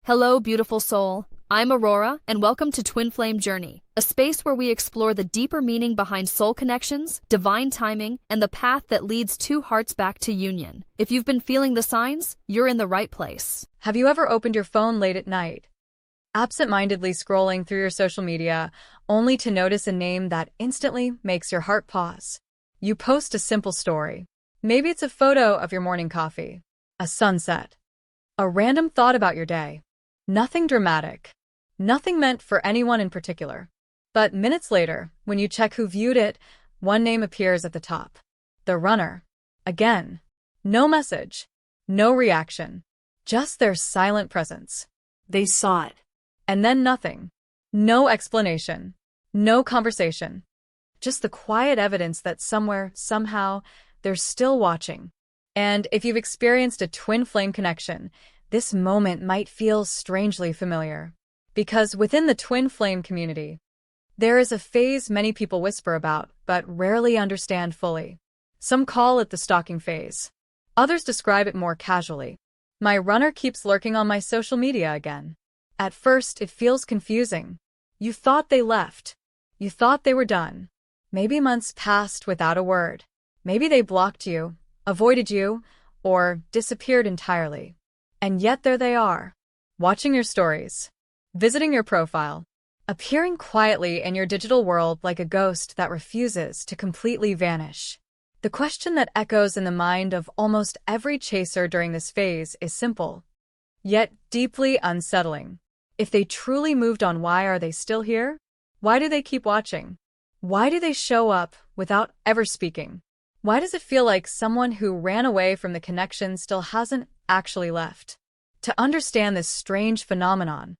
Hello, beautiful soul. I'm Aurora, and welcome to Twin Flame Journey, a space where we explore the deeper meaning behind soul connections, divine timing, and the path that leads two hearts back to union. If you've been feeling the signs, you're in the right place. Have you ever opened your phone late at night, absent-mindedly scrolling through your social media, only to notice a name that instantly makes your heart pause? You post a simple story. Maybe it's a photo of your morning coffee, a sunset, a random thought about your day. Nothing dramatic, nothing meant for anyone in particular. But minutes later, when you check who viewed it, one name appears at the top. The runner. Again. No message. No reaction. Just their silent presence. They saw it. And then nothing. No explanation. No conversation. Just the quiet evidence that somewhere, somehow, they're still watching. And if you've experienced a twin flame connection, this moment might feel strangely familiar. Because within the twin flame community, there is a phase many people whisper about, but rarely understand fully. Some call it the stalking phase. Others describe it more casually. My runner keeps lurking on my social media again. At first, it feels confusing. You thought they left. You thought they were done. Maybe months passed without a word. Maybe they blocked you, avoided you, or disappeared entirely. And yet there they are, watching your stories, visiting your profile, appearing quietly in your digital world like a ghost that refuses to completely vanish. The question that echoes in the mind of almost every chaser during this phase is simple, yet deeply unsettling. If they truly moved on, why are they still here? Why do they keep watching? Why do they show up without ever speaking? Why does it feel like someone who ran away from the connection still hasn't actually left? To understand this strange phenomenon,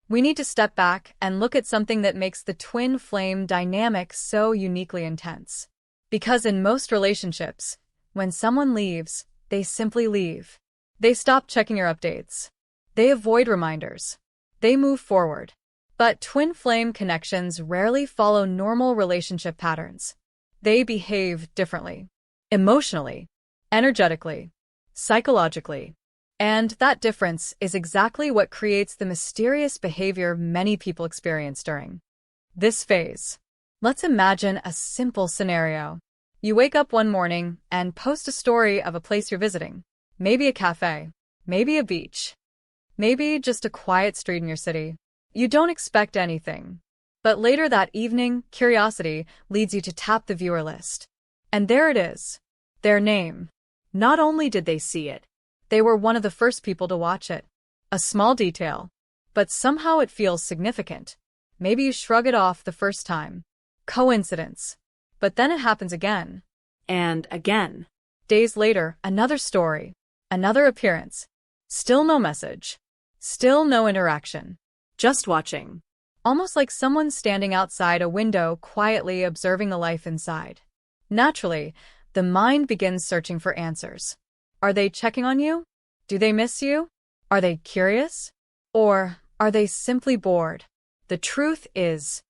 we need to step back and look at something that makes the twin flame dynamic so uniquely intense. Because in most relationships, when someone leaves, they simply leave. They stop checking your updates. They avoid reminders. They move forward. But twin flame connections rarely follow normal relationship patterns. They behave differently. Emotionally, energetically, psychologically. And that difference is exactly what creates the mysterious behavior many people experience during this phase. Let's imagine a simple scenario. You wake up one morning and post a story of a place you're visiting. Maybe a cafe, maybe a beach, maybe just a quiet street in your city. You don't expect anything. But later that evening, curiosity leads you to tap the viewer list. And there it is, their name. Not only did they see it, they were one of the first people to watch it. A small detail, but somehow it feels significant. Maybe you shrug it off the first time. Coincidence. But then it happens again. And again. Days later, another story. Another appearance. Still no message. Still no interaction. Just watching. Almost like someone standing outside a window quietly observing the life inside. Naturally, the mind begins searching for answers. Are they checking on you? Do they miss you? Are they curious? Or are they simply bored? The truth is,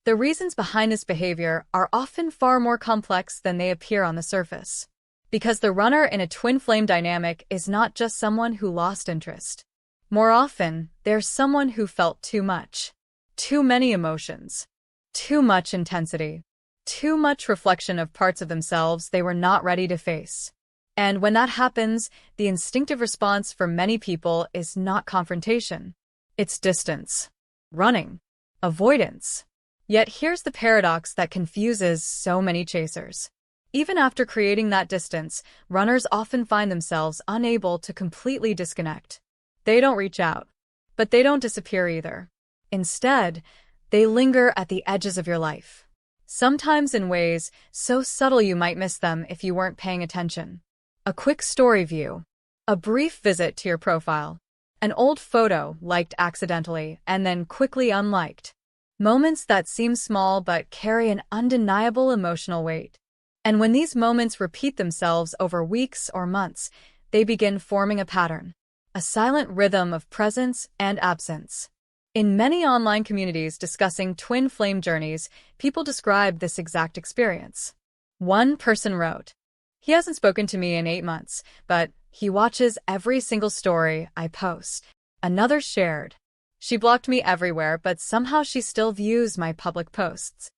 the reasons behind this behavior are often far more complex than they appear on the surface. Because the runner in a twin flame dynamic is not just someone who lost interest. More often, they're someone who felt too much. Too many emotions. Too much intensity. Too much reflection of parts of themselves they were not ready to face. And when that happens, the instinctive response for many people is not confrontation. It's distance, running, avoidance. Yet here's the paradox that confuses so many chasers. Even after creating that distance, runners often find themselves unable to completely disconnect. They don't reach out, but they don't disappear either. Instead, they linger at the edges of your life. Sometimes in ways so subtle you might miss them if you weren't paying attention. A quick story view, a brief visit to your profile, an old photo liked accidentally and then quickly unliked. Moments that seem small but carry an undeniable emotional weight. And when these moments repeat themselves over weeks or months, they begin forming a pattern, a silent rhythm of presence and absence. In many online communities discussing twin flame journeys, people describe this exact experience. One person wrote, "He hasn't spoken to me in 8 months, but he watches every single story I post. Another shared. She blocked me everywhere, but somehow she still views my public posts.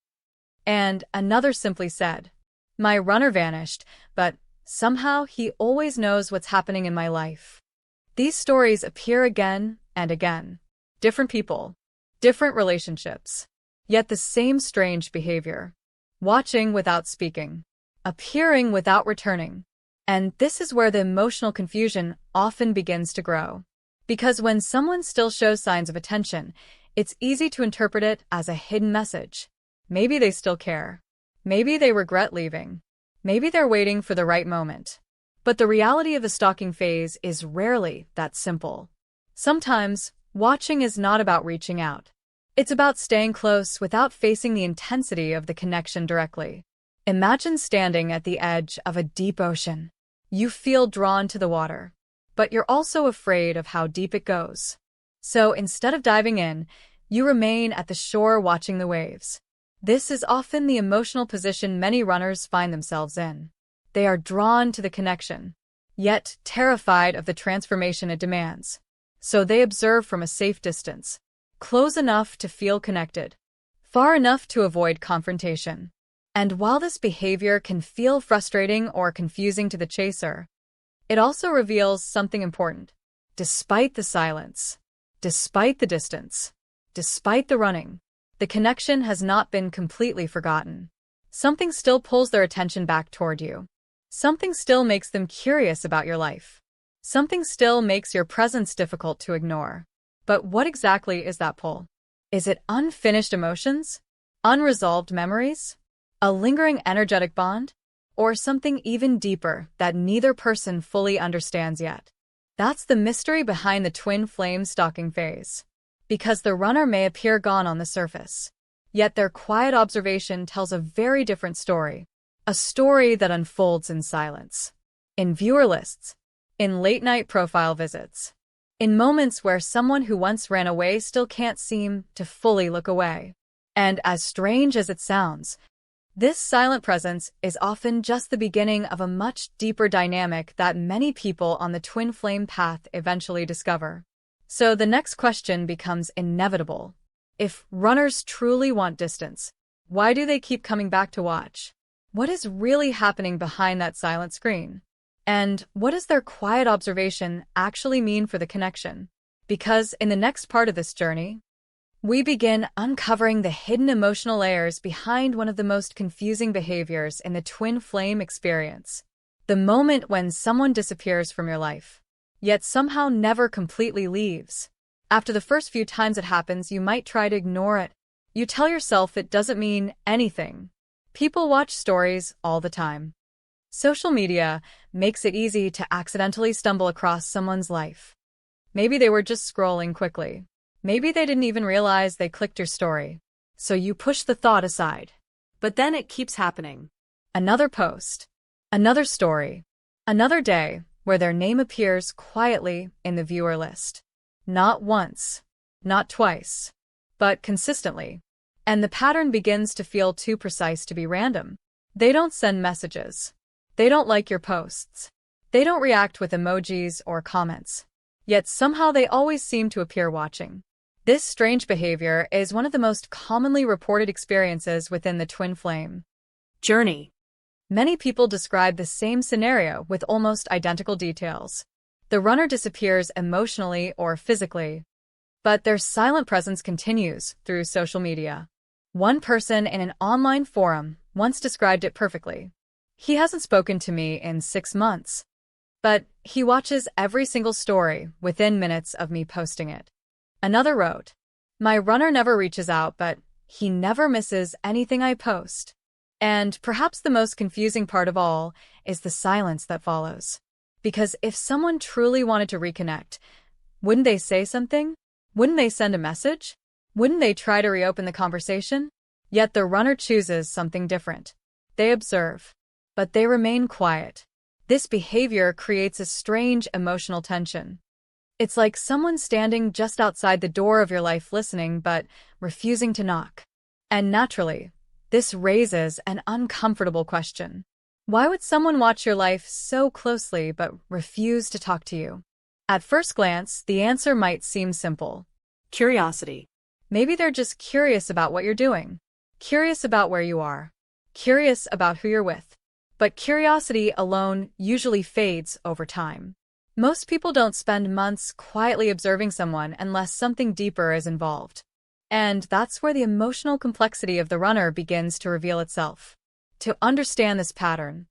And another simply said, my runner vanished, but somehow he always knows what's happening in my life. These stories appear again and again. Different people, different relationships, yet the same strange behavior. Watching without speaking, appearing without returning. And this is where the emotional confusion often begins to grow. Because when someone still shows signs of attention, it's easy to interpret it as a hidden message. Maybe they still care. Maybe they regret leaving. Maybe they're waiting for the right moment. But the reality of the stalking phase is rarely that simple. Sometimes, watching is not about reaching out. It's about staying close without facing the intensity of the connection directly. Imagine standing at the edge of a deep ocean. You feel drawn to the water, but you're also afraid of how deep it goes. So instead of diving in, you remain at the shore watching the waves. This is often the emotional position many runners find themselves in. They are drawn to the connection, yet terrified of the transformation it demands. So they observe from a safe distance, close enough to feel connected, far enough to avoid confrontation. And while this behavior can feel frustrating or confusing to the chaser, it also reveals something important. Despite the silence, despite the distance, despite the running, the connection has not been completely forgotten. Something still pulls their attention back toward you. Something still makes them curious about your life. Something still makes your presence difficult to ignore. But what exactly is that pull? Is it unfinished emotions? Unresolved memories? A lingering energetic bond? Or something even deeper that neither person fully understands yet? That's the mystery behind the twin flame stalking phase. Because the runner may appear gone on the surface, yet their quiet observation tells a very different story. A story that unfolds in silence, in viewer lists, in late-night profile visits, in moments where someone who once ran away still can't seem to fully look away. And as strange as it sounds, this silent presence is often just the beginning of a much deeper dynamic that many people on the twin flame path eventually discover. So the next question becomes inevitable. If runners truly want distance, why do they keep coming back to watch? What is really happening behind that silent screen? And what does their quiet observation actually mean for the connection? Because in the next part of this journey, we begin uncovering the hidden emotional layers behind one of the most confusing behaviors in the twin flame experience. The moment when someone disappears from your life, yet somehow never completely leaves. After the first few times it happens, you might try to ignore it. You tell yourself it doesn't mean anything. People watch stories all the time. Social media makes it easy to accidentally stumble across someone's life. Maybe they were just scrolling quickly. Maybe they didn't even realize they clicked your story. So you push the thought aside. But then it keeps happening. Another post, another story, another day where their name appears quietly in the viewer list. Not once, not twice, but consistently. And the pattern begins to feel too precise to be random. They don't send messages. They don't like your posts. They don't react with emojis or comments. Yet somehow they always seem to appear watching. This strange behavior is one of the most commonly reported experiences within the twin flame journey. Many people describe the same scenario with almost identical details. The runner disappears emotionally or physically, but their silent presence continues through social media. One person in an online forum once described it perfectly. He hasn't spoken to me in 6 months, but he watches every single story within minutes of me posting it. Another wrote, my runner never reaches out, but he never misses anything I post. And perhaps the most confusing part of all is the silence that follows. Because if someone truly wanted to reconnect, wouldn't they say something? Wouldn't they send a message? Wouldn't they try to reopen the conversation? Yet the runner chooses something different. They observe, but they remain quiet. This behavior creates a strange emotional tension. It's like someone standing just outside the door of your life listening but refusing to knock. And naturally, this raises an uncomfortable question. Why would someone watch your life so closely but refuse to talk to you? At first glance, the answer might seem simple. Curiosity. Maybe they're just curious about what you're doing, curious about where you are, curious about who you're with. But curiosity alone usually fades over time. Most people don't spend months quietly observing someone unless something deeper is involved. And that's where the emotional complexity of the runner begins to reveal itself. To understand this pattern,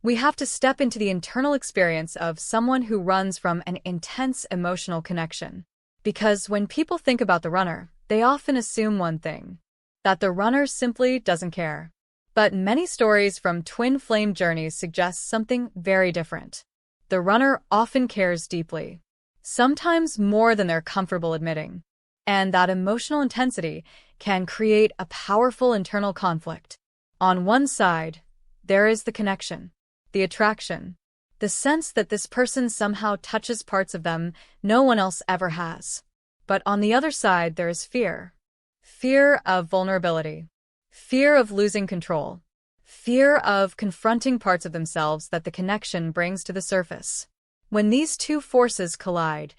we have to step into the internal experience of someone who runs from an intense emotional connection. Because when people think about the runner, they often assume one thing, that the runner simply doesn't care. But many stories from twin flame journeys suggest something very different. The runner often cares deeply, sometimes more than they're comfortable admitting. And that emotional intensity can create a powerful internal conflict. On one side, there is the connection, the attraction, the sense that this person somehow touches parts of them no one else ever has. But on the other side, there is fear. Fear of vulnerability. Fear of losing control. Fear of confronting parts of themselves that the connection brings to the surface. When these two forces collide,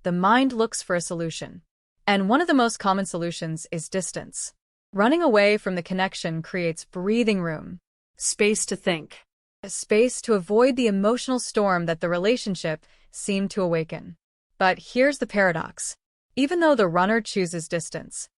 the mind looks for a solution. And one of the most common solutions is distance. Running away from the connection creates breathing room, Space to think. a space to avoid the emotional storm that the relationship seemed to awaken. But here's the paradox. Even though the runner chooses distance,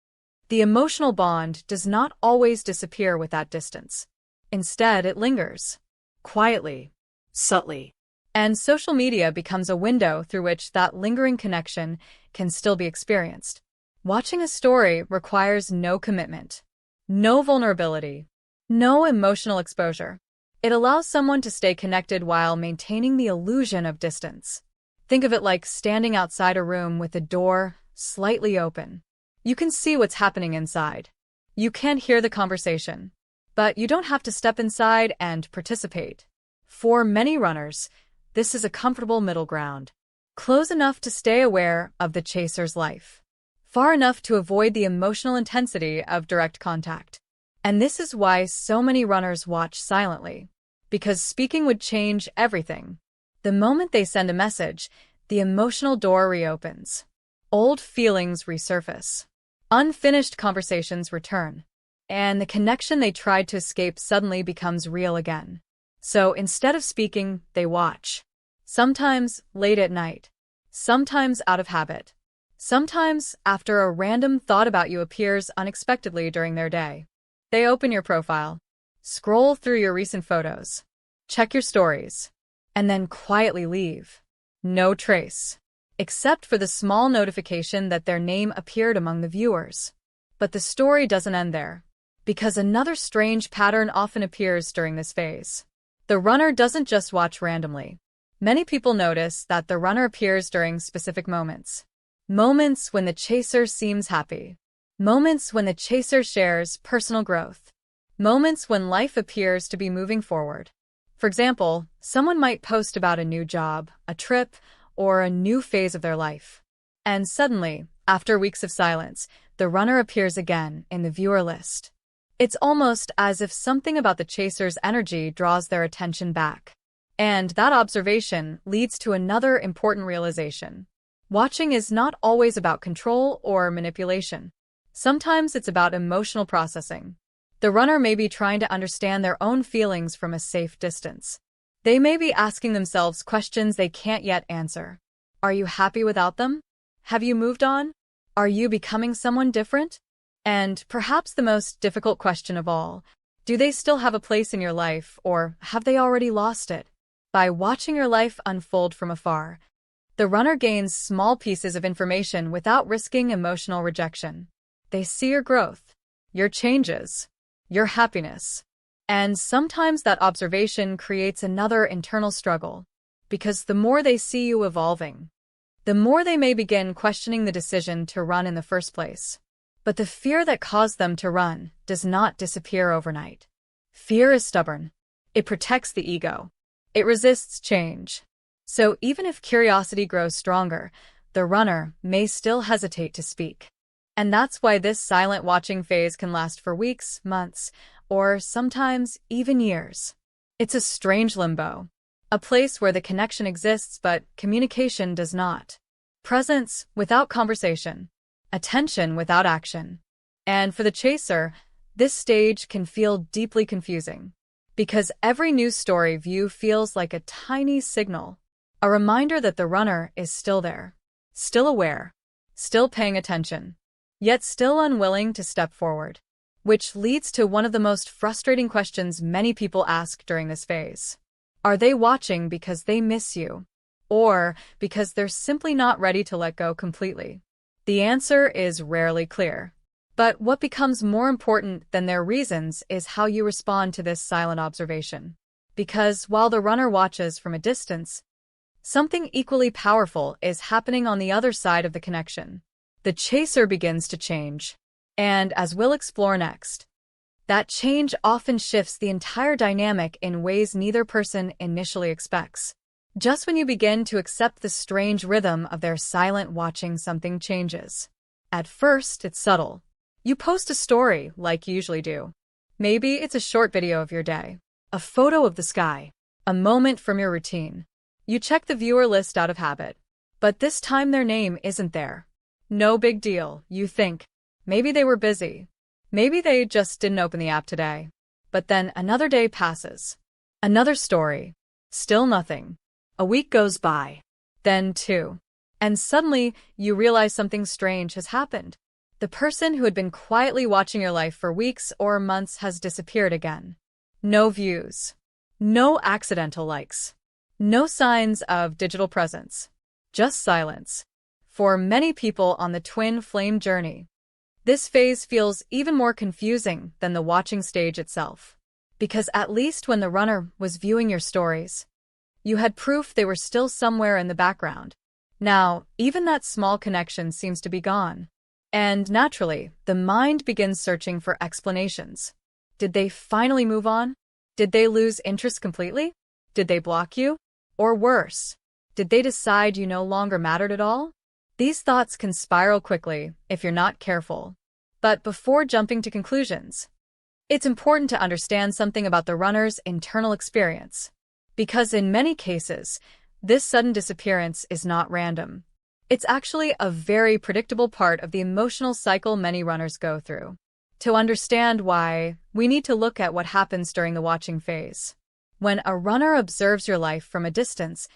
the emotional bond does not always disappear with that distance. Instead, it lingers, quietly, Subtly. and social media becomes a window through which that lingering connection can still be experienced. Watching a story requires no commitment, no vulnerability, no emotional exposure. It allows someone to stay connected while maintaining the illusion of distance. Think of it like standing outside a room with the door slightly open. You can see what's happening inside. You can hear the conversation, but you don't have to step inside and participate. For many runners, this is a comfortable middle ground. Close enough to stay aware of the chaser's life, far enough to avoid the emotional intensity of direct contact. And this is why so many runners watch silently, because speaking would change everything. The moment they send a message, the emotional door reopens. Old feelings resurface. Unfinished conversations return. And the connection they tried to escape suddenly becomes real again. So instead of speaking, they watch. Sometimes late at night. Sometimes out of habit. Sometimes after a random thought about you appears unexpectedly during their day. They open your profile, scroll through your recent photos, check your stories, and then quietly leave. No trace, except for the small notification that their name appeared among the viewers. But the story doesn't end there, because another strange pattern often appears during this phase. The runner doesn't just watch randomly. Many people notice that the runner appears during specific moments. Moments when the chaser seems happy. Moments when the chaser shares personal growth. Moments when life appears to be moving forward. For example, someone might post about a new job, a trip, or a new phase of their life. And suddenly, after weeks of silence, the runner appears again in the viewer list. It's almost as if something about the chaser's energy draws their attention back. And that observation leads to another important realization. Watching is not always about control or manipulation. Sometimes it's about emotional processing. The runner may be trying to understand their own feelings from a safe distance. They may be asking themselves questions they can't yet answer. Are you happy without them? Have you moved on? Are you becoming someone different? And perhaps the most difficult question of all, do they still have a place in your life, or have they already lost it? By watching your life unfold from afar, the runner gains small pieces of information without risking emotional rejection. They see your growth, your changes, your happiness. And sometimes that observation creates another internal struggle, because the more they see you evolving, the more they may begin questioning the decision to run in the first place. But the fear that caused them to run does not disappear overnight. Fear is stubborn. It protects the ego. It resists change. So even if curiosity grows stronger, the runner may still hesitate to speak. And that's why this silent watching phase can last for weeks, months, or sometimes even years. It's a strange limbo, a A place where the connection exists but communication does not. Presence without conversation. Attention without action. And for the chaser, this stage can feel deeply confusing. Because every news story view feels like a tiny signal. A reminder that the runner is still there. Still aware. Still paying attention. Yet still unwilling to step forward. Which leads to one of the most frustrating questions many people ask during this phase. Are they watching because they miss you? Or because they're simply not ready to let go completely? The answer is rarely clear. But what becomes more important than their reasons is how you respond to this silent observation. Because while the runner watches from a distance, something equally powerful is happening on the other side of the connection. The chaser begins to change. And as we'll explore next, that change often shifts the entire dynamic in ways neither person initially expects. Just when you begin to accept the strange rhythm of their silent watching, something changes. At first, it's subtle. You post a story like you usually do. Maybe it's a short video of your day, a photo of the sky, a moment from your routine. You check the viewer list out of habit, but this time their name isn't there. No big deal, you think. Maybe they were busy. Maybe they just didn't open the app today. But then another day passes. Another story. Still nothing. A week goes by. Then two. And suddenly, you realize something strange has happened. The person who had been quietly watching your life for weeks or months has disappeared again. No views. No accidental likes. No signs of digital presence. Just silence. For many people on the twin flame journey, this phase feels even more confusing than the watching stage itself. Because at least when the runner was viewing your stories, you had proof they were still somewhere in the background. Now, even that small connection seems to be gone. And naturally, the mind begins searching for explanations. Did they finally move on? Did they lose interest completely? Did they block you? Or worse, did they decide you no longer mattered at all? These thoughts can spiral quickly if you're not careful. But before jumping to conclusions, it's important to understand something about the runner's internal experience. Because in many cases, this sudden disappearance is not random. It's actually a very predictable part of the emotional cycle many runners go through. To understand why, we need to look at what happens during the watching phase. When a runner observes your life from a distance,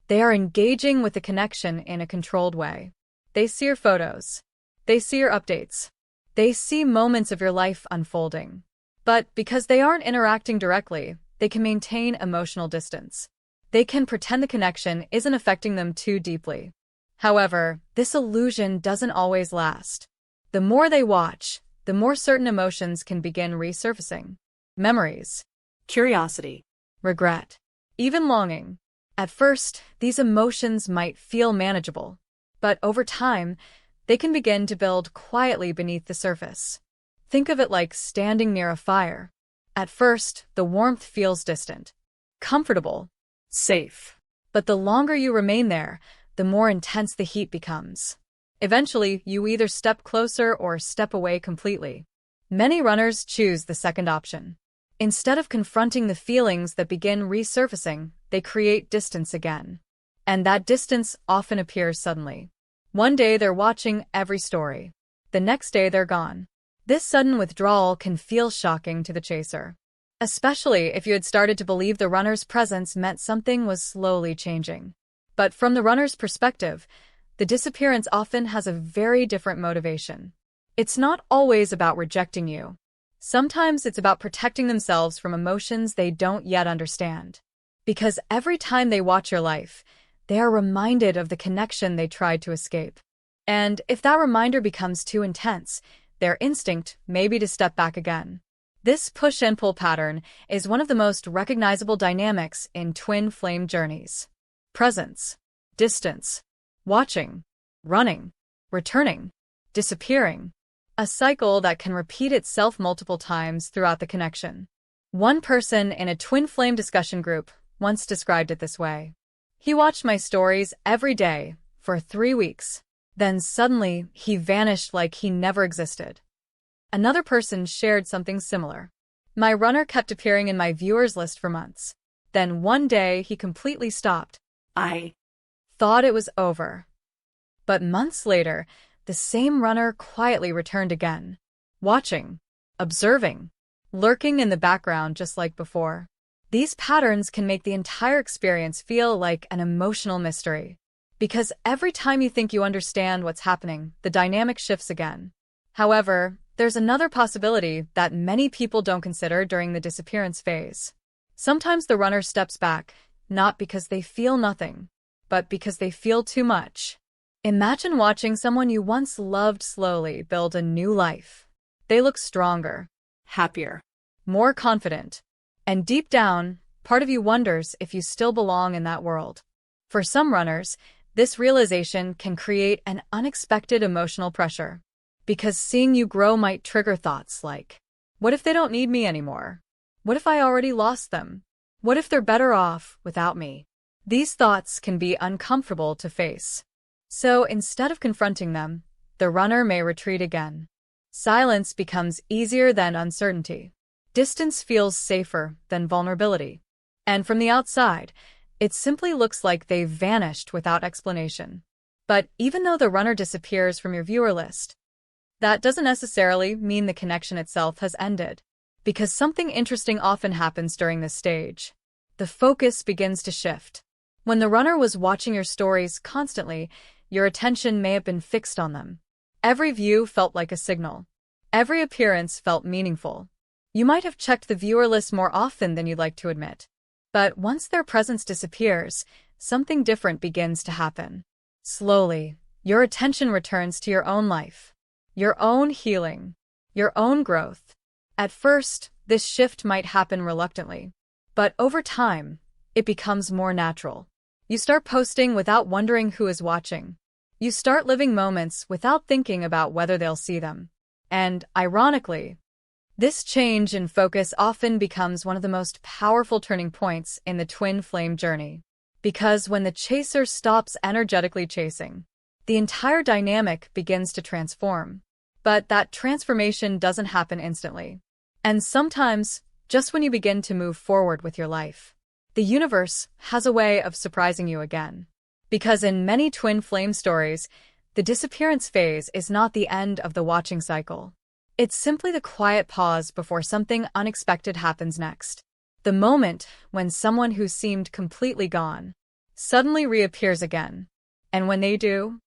they are engaging with the connection in a controlled way. They see your photos. They see your updates. They see moments of your life unfolding. But because they aren't interacting directly, they can maintain emotional distance. They can pretend the connection isn't affecting them too deeply. However, this illusion doesn't always last. The more they watch, the more certain emotions can begin resurfacing. Memories, Curiosity. regret, even longing. At first, these emotions might feel manageable, but over time, they can begin to build quietly beneath the surface. Think of it like standing near a fire. At first, the warmth feels distant, comfortable, Safe. but the longer you remain there, the more intense the heat becomes. Eventually, you either step closer or step away completely. Many runners choose the second option. Instead of confronting the feelings that begin resurfacing, they create distance again. And that distance often appears suddenly. One day they're watching every story. The next day they're gone. This sudden withdrawal can feel shocking to the chaser, especially if you had started to believe the runner's presence meant something was slowly changing. But from the runner's perspective, the disappearance often has a very different motivation. It's not always about rejecting you. Sometimes it's about protecting themselves from emotions they don't yet understand. Because every time they watch your life, they are reminded of the connection they tried to escape. And if that reminder becomes too intense, their instinct may be to step back again. This push and pull pattern is one of the most recognizable dynamics in twin flame journeys. Presence, distance, watching, running, returning, disappearing. A cycle that can repeat itself multiple times throughout the connection. One person in a twin flame discussion group once described it this way. He watched my stories every day for 3 weeks. Then suddenly, he vanished like he never existed. Another person shared something similar. My runner kept appearing in my viewers list for months. Then one day he completely stopped. I Thought it was over. But months later, the same runner quietly returned again. Watching, observing, lurking in the background just like before. These patterns can make the entire experience feel like an emotional mystery. Because every time you think you understand what's happening, the dynamic shifts again. However, there's another possibility that many people don't consider during the disappearance phase. Sometimes the runner steps back, not because they feel nothing, but because they feel too much. Imagine watching someone you once loved slowly build a new life. They look stronger, happier. more confident, and deep down, part of you wonders if you still belong in that world. For some runners, this realization can create an unexpected emotional pressure. Because seeing you grow might trigger thoughts like, what if they don't need me anymore? What if I already lost them? What if they're better off without me? These thoughts can be uncomfortable to face. So instead of confronting them, the runner may retreat again. Silence becomes easier than uncertainty. Distance feels safer than vulnerability. And from the outside, it simply looks like they've vanished without explanation. But even though the runner disappears from your viewer list, that doesn't necessarily mean the connection itself has ended. Because something interesting often happens during this stage. The focus begins to shift. When the runner was watching your stories constantly, your attention may have been fixed on them. Every view felt like a signal. Every appearance felt meaningful. You might have checked the viewer list more often than you'd like to admit. But once their presence disappears, something different begins to happen. Slowly, your attention returns to your own life, your own healing, your own growth. At first, this shift might happen reluctantly. But over time, it becomes more natural. You start posting without wondering who is watching. You start living moments without thinking about whether they'll see them. And, ironically, this change in focus often becomes one of the most powerful turning points in the twin flame journey. Because when the chaser stops energetically chasing, the entire dynamic begins to transform. But that transformation doesn't happen instantly. And sometimes, just when you begin to move forward with your life, the universe has a way of surprising you again. Because in many twin flame stories, the disappearance phase is not the end of the watching cycle. It's simply the quiet pause before something unexpected happens next. The moment when someone who seemed completely gone suddenly reappears again. And when they do,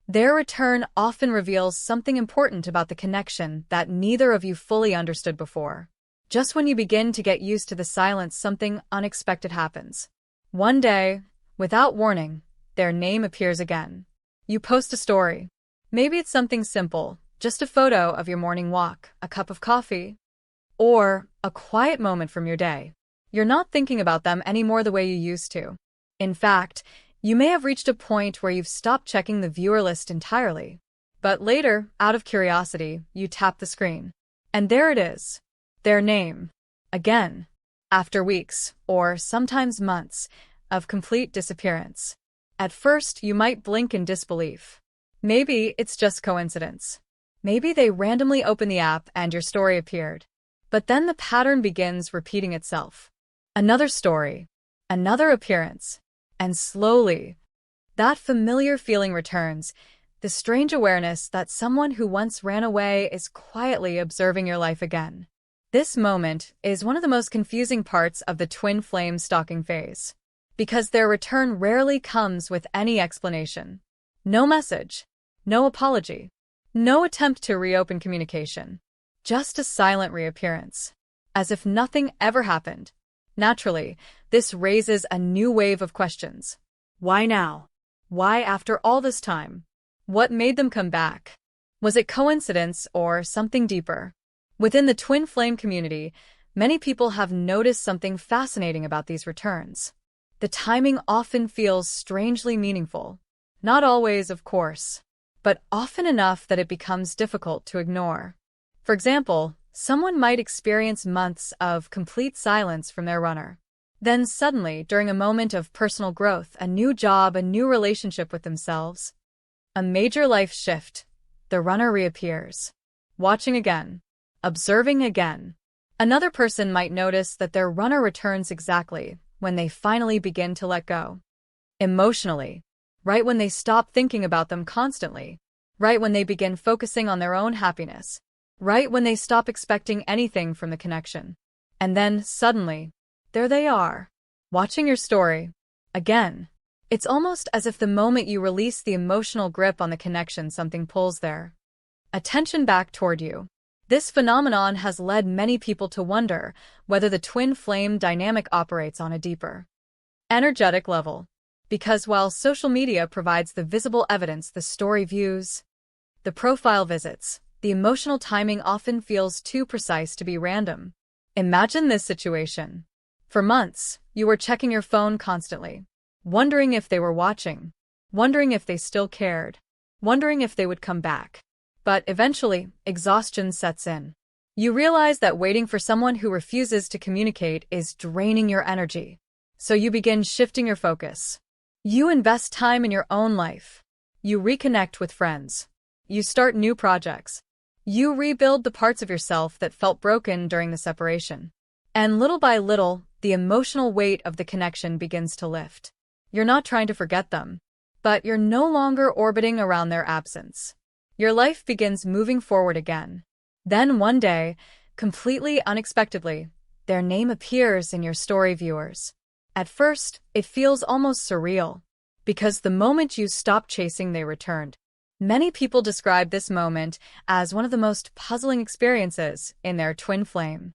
their return often reveals something important about the connection that neither of you fully understood before. Just when you begin to get used to the silence, something unexpected happens. One day, without warning, their name appears again. You post a story. Maybe it's something simple, just a photo of your morning walk, a cup of coffee, or a quiet moment from your day. You're not thinking about them anymore the way you used to. In fact, you may have reached a point where you've stopped checking the viewer list entirely. But later, out of curiosity, you tap the screen. And there it is. Their name. Again. After weeks, or sometimes months, of complete disappearance. At first, you might blink in disbelief. Maybe it's just coincidence. Maybe they randomly opened the app and your story appeared. But then the pattern begins repeating itself. Another story. Another appearance. And slowly, that familiar feeling returns, the strange awareness that someone who once ran away is quietly observing your life again. This moment is one of the most confusing parts of the twin flame stalking phase. Because their return rarely comes with any explanation. No message. No apology. No attempt to reopen communication. Just a silent reappearance. As if nothing ever happened. Naturally, this raises a new wave of questions. Why now? Why after all this time? What made them come back? Was it coincidence or something deeper? Within the twin flame community, many people have noticed something fascinating about these returns. The timing often feels strangely meaningful. Not always, of course, but often enough that it becomes difficult to ignore. For example, someone might experience months of complete silence from their runner. Then suddenly, during a moment of personal growth, a new job, a new relationship with themselves, a major life shift, the runner reappears. Watching again. Observing again. Another person might notice that their runner returns exactly when they finally begin to let go. Emotionally, right when they stop thinking about them constantly, right when they begin focusing on their own happiness, right when they stop expecting anything from the connection. And then, suddenly, there they are, watching your story. Again, it's almost as if the moment you release the emotional grip on the connection, something pulls their attention back toward you. This phenomenon has led many people to wonder whether the twin flame dynamic operates on a deeper, energetic level. Because while social media provides the visible evidence, the story views, the profile visits, the emotional timing often feels too precise to be random. Imagine this situation. For months, you were checking your phone constantly, wondering if they were watching, wondering if they still cared, wondering if they would come back. But eventually, exhaustion sets in. You realize that waiting for someone who refuses to communicate is draining your energy. So you begin shifting your focus. You invest time in your own life. You reconnect with friends. You start new projects. You rebuild the parts of yourself that felt broken during the separation. And little by little, the emotional weight of the connection begins to lift. You're not trying to forget them, but you're no longer orbiting around their absence. Your life begins moving forward again. Then one day, completely unexpectedly, their name appears in your story viewers. At first, it feels almost surreal, because the moment you stopped chasing, they returned. Many people describe this moment as one of the most puzzling experiences in their twin flame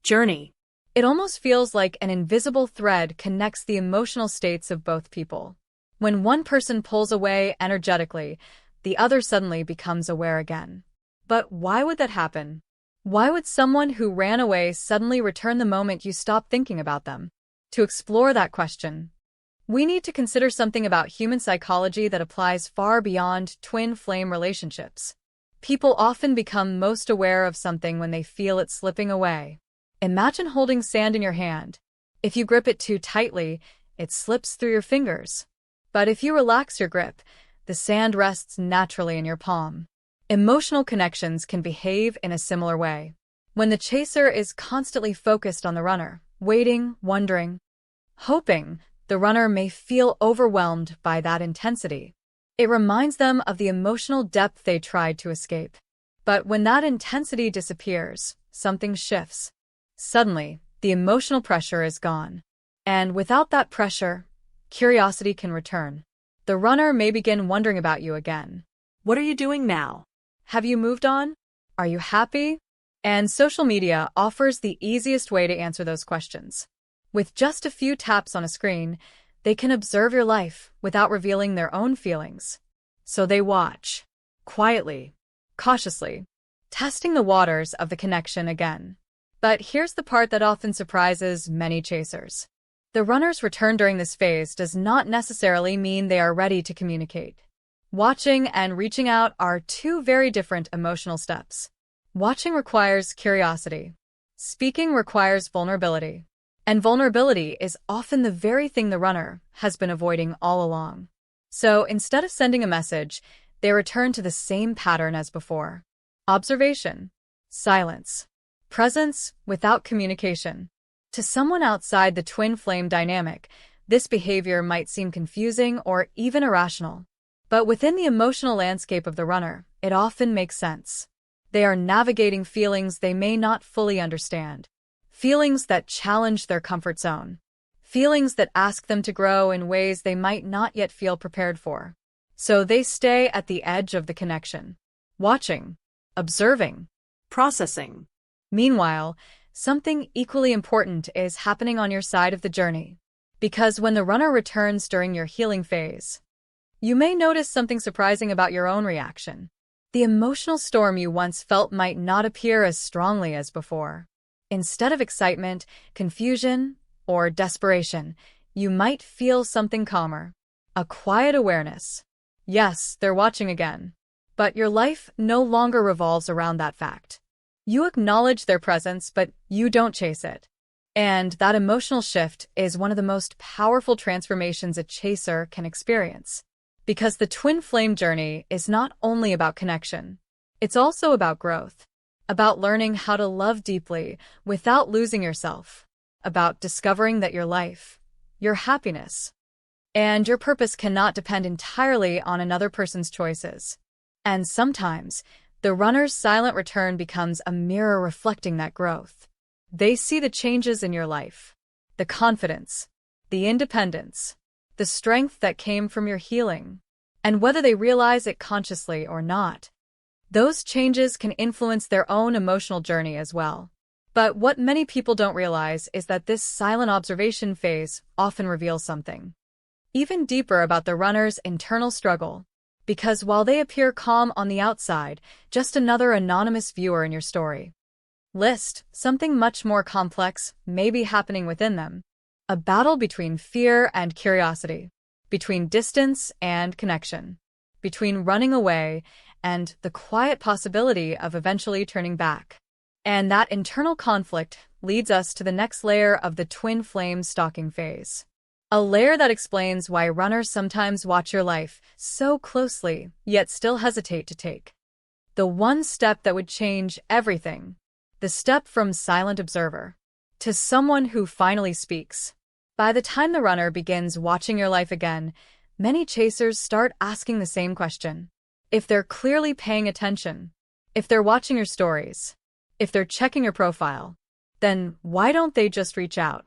journey. It almost feels like an invisible thread connects the emotional states of both people. When one person pulls away energetically, the other suddenly becomes aware again. But why would that happen? Why would someone who ran away suddenly return the moment you stop thinking about them? To explore that question, we need to consider something about human psychology that applies far beyond twin flame relationships. People often become most aware of something when they feel it slipping away. Imagine holding sand in your hand. If you grip it too tightly, it slips through your fingers. But if you relax your grip, the sand rests naturally in your palm. Emotional connections can behave in a similar way. When the chaser is constantly focused on the runner, waiting, wondering, hoping, the runner may feel overwhelmed by that intensity. It reminds them of the emotional depth they tried to escape. But when that intensity disappears, something shifts. Suddenly, the emotional pressure is gone. And without that pressure, curiosity can return. The runner may begin wondering about you again. What are you doing now? Have you moved on? Are you happy? And social media offers the easiest way to answer those questions. With just a few taps on a screen, they can observe your life without revealing their own feelings. So they watch, quietly, cautiously, testing the waters of the connection again. But here's the part that often surprises many chasers. The runner's return during this phase does not necessarily mean they are ready to communicate. Watching and reaching out are two very different emotional steps. Watching requires curiosity. Speaking requires vulnerability. And vulnerability is often the very thing the runner has been avoiding all along. So instead of sending a message, they return to the same pattern as before. Observation, silence, presence without communication. To someone outside the twin flame dynamic, this behavior might seem confusing or even irrational. But within the emotional landscape of the runner, it often makes sense. They are navigating feelings they may not fully understand. Feelings that challenge their comfort zone. Feelings that ask them to grow in ways they might not yet feel prepared for. So they stay at the edge of the connection, watching, observing, Processing. Meanwhile, something equally important is happening on your side of the journey. Because when the runner returns during your healing phase, you may notice something surprising about your own reaction. The emotional storm you once felt might not appear as strongly as before. Instead of excitement, confusion, or desperation, you might feel something calmer. A quiet awareness. Yes, they're watching again. But your life no longer revolves around that fact. You acknowledge their presence, but you don't chase it. And that emotional shift is one of the most powerful transformations a chaser can experience. Because the twin flame journey is not only about connection, it's also about growth, about learning how to love deeply without losing yourself, about discovering that your life, your happiness. And your purpose cannot depend entirely on another person's choices. And sometimes, the runner's silent return becomes a mirror reflecting that growth. They see the changes in your life, the confidence, the independence, the strength that came from your healing. And whether they realize it consciously or not, those changes can influence their own emotional journey as well. But what many people don't realize is that this silent observation phase often reveals something even deeper about the runner's internal struggle. Because while they appear calm on the outside, just another anonymous viewer in your story list, something much more complex may be happening within them. A battle between fear and curiosity, between distance and connection, between running away and the quiet possibility of eventually turning back. And that internal conflict leads us to the next layer of the twin flame stalking phase. A layer that explains why runners sometimes watch your life so closely, yet still hesitate to take the one step that would change everything. The step from silent observer to someone who finally speaks. By the time the runner begins watching your life again, many chasers start asking the same question. If they're clearly paying attention, if they're watching your stories, if they're checking your profile, then why don't they just reach out?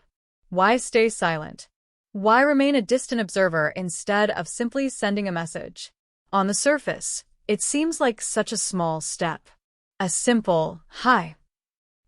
Why stay silent? Why remain a distant observer instead of simply sending a message? On the surface, it seems like such a small step. A simple, hi.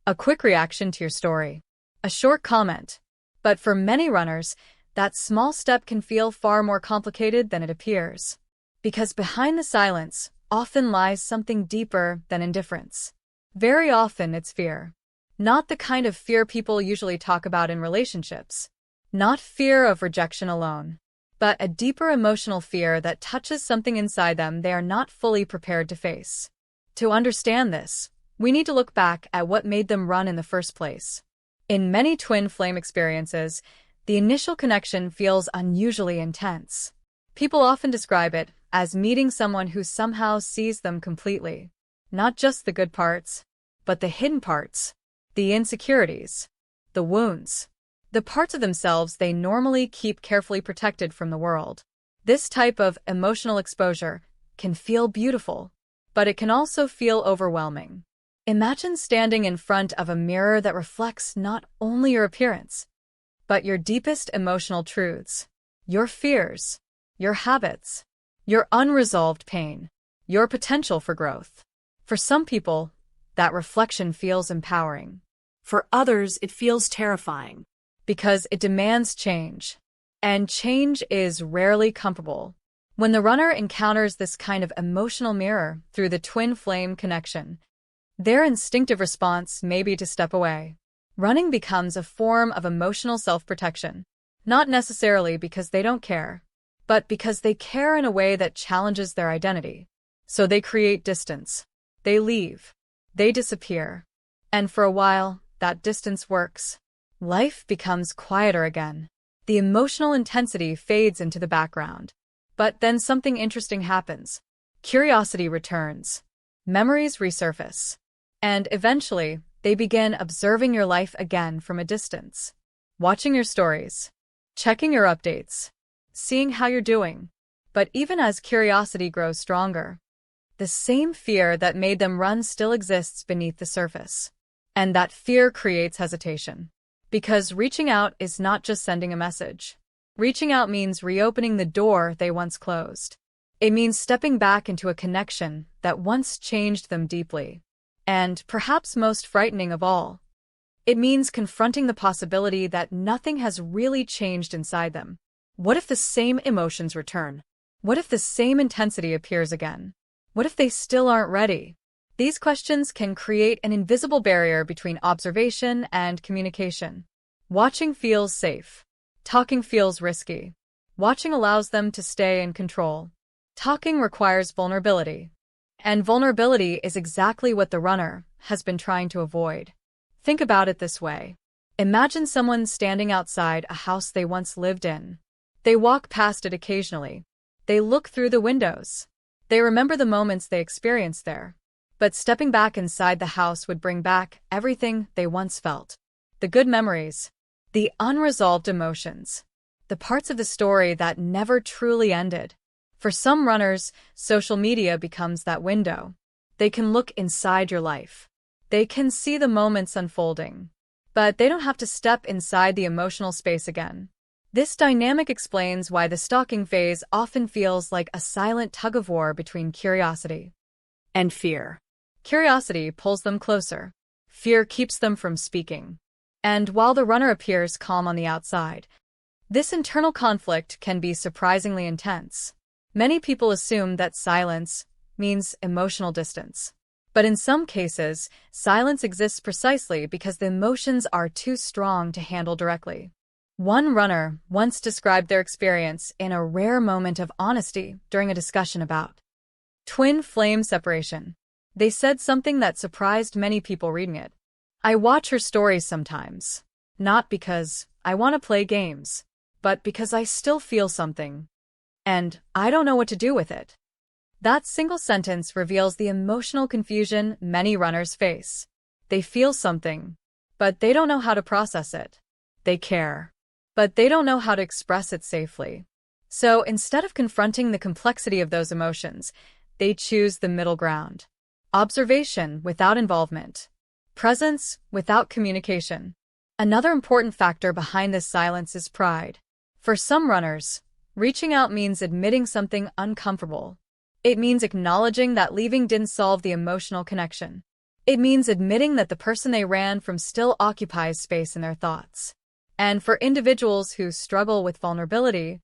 A quick reaction to your story. A short comment. But for many runners, that small step can feel far more complicated than it appears. Because behind the silence often lies something deeper than indifference. Very often it's fear. Not the kind of fear people usually talk about in relationships. Not fear of rejection alone, but a deeper emotional fear that touches something inside them they are not fully prepared to face. To understand this, we need to look back at what made them run in the first place. In many twin flame experiences, the initial connection feels unusually intense. People often describe it as meeting someone who somehow sees them completely. Not just the good parts, but the hidden parts, the insecurities, the wounds, the parts of themselves they normally keep carefully protected from the world. This type of emotional exposure can feel beautiful, but it can also feel overwhelming. Imagine standing in front of a mirror that reflects not only your appearance, but your deepest emotional truths, your fears, your habits, your unresolved pain, your potential for growth. For some people, that reflection feels empowering. For others, it feels terrifying. Because it demands change. And change is rarely comfortable. When the runner encounters this kind of emotional mirror through the twin flame connection, their instinctive response may be to step away. Running becomes a form of emotional self-protection, not necessarily because they don't care, but because they care in a way that challenges their identity. So they create distance. They leave. They disappear. And for a while, that distance works. Life becomes quieter again. The emotional intensity fades into the background. But then something interesting happens. Curiosity returns. Memories resurface. And eventually, they begin observing your life again from a distance. Watching your stories. Checking your updates. Seeing how you're doing. But even as curiosity grows stronger, the same fear that made them run still exists beneath the surface. And that fear creates hesitation. Because reaching out is not just sending a message. Reaching out means reopening the door they once closed. It means stepping back into a connection that once changed them deeply. And, perhaps most frightening of all, it means confronting the possibility that nothing has really changed inside them. What if the same emotions return? What if the same intensity appears again? What if they still aren't ready? These questions can create an invisible barrier between observation and communication. Watching feels safe. Talking feels risky. Watching allows them to stay in control. Talking requires vulnerability. And vulnerability is exactly what the runner has been trying to avoid. Think about it this way. Imagine someone standing outside a house they once lived in. They walk past it occasionally. They look through the windows. They remember the moments they experienced there. But stepping back inside the house would bring back everything they once felt. The good memories. The unresolved emotions. the parts of the story that never truly ended. For some runners, social media becomes that window. They can look inside your life. They can see the moments unfolding. But they don't have to step inside the emotional space again. This dynamic explains why the stalking phase often feels like a silent tug-of-war between curiosity And fear. Curiosity pulls them closer. Fear keeps them from speaking. And while the runner appears calm on the outside, this internal conflict can be surprisingly intense. Many people assume that silence means emotional distance. But in some cases, silence exists precisely because the emotions are too strong to handle directly. One runner once described their experience in a rare moment of honesty during a discussion about twin flame separation. They said something that surprised many people reading it. I watch her stories sometimes, not because I want to play games, but because I still feel something. And I don't know what to do with it. That single sentence reveals the emotional confusion many runners face. They feel something, but they don't know how to process it. They care, but they don't know how to express it safely. So instead of confronting the complexity of those emotions, they choose the middle ground. Observation without involvement. Presence without communication. Another important factor behind this silence is pride. For some runners, reaching out means admitting something uncomfortable. It means acknowledging that leaving didn't solve the emotional connection. It means admitting that the person they ran from still occupies space in their thoughts. And for individuals who struggle with vulnerability,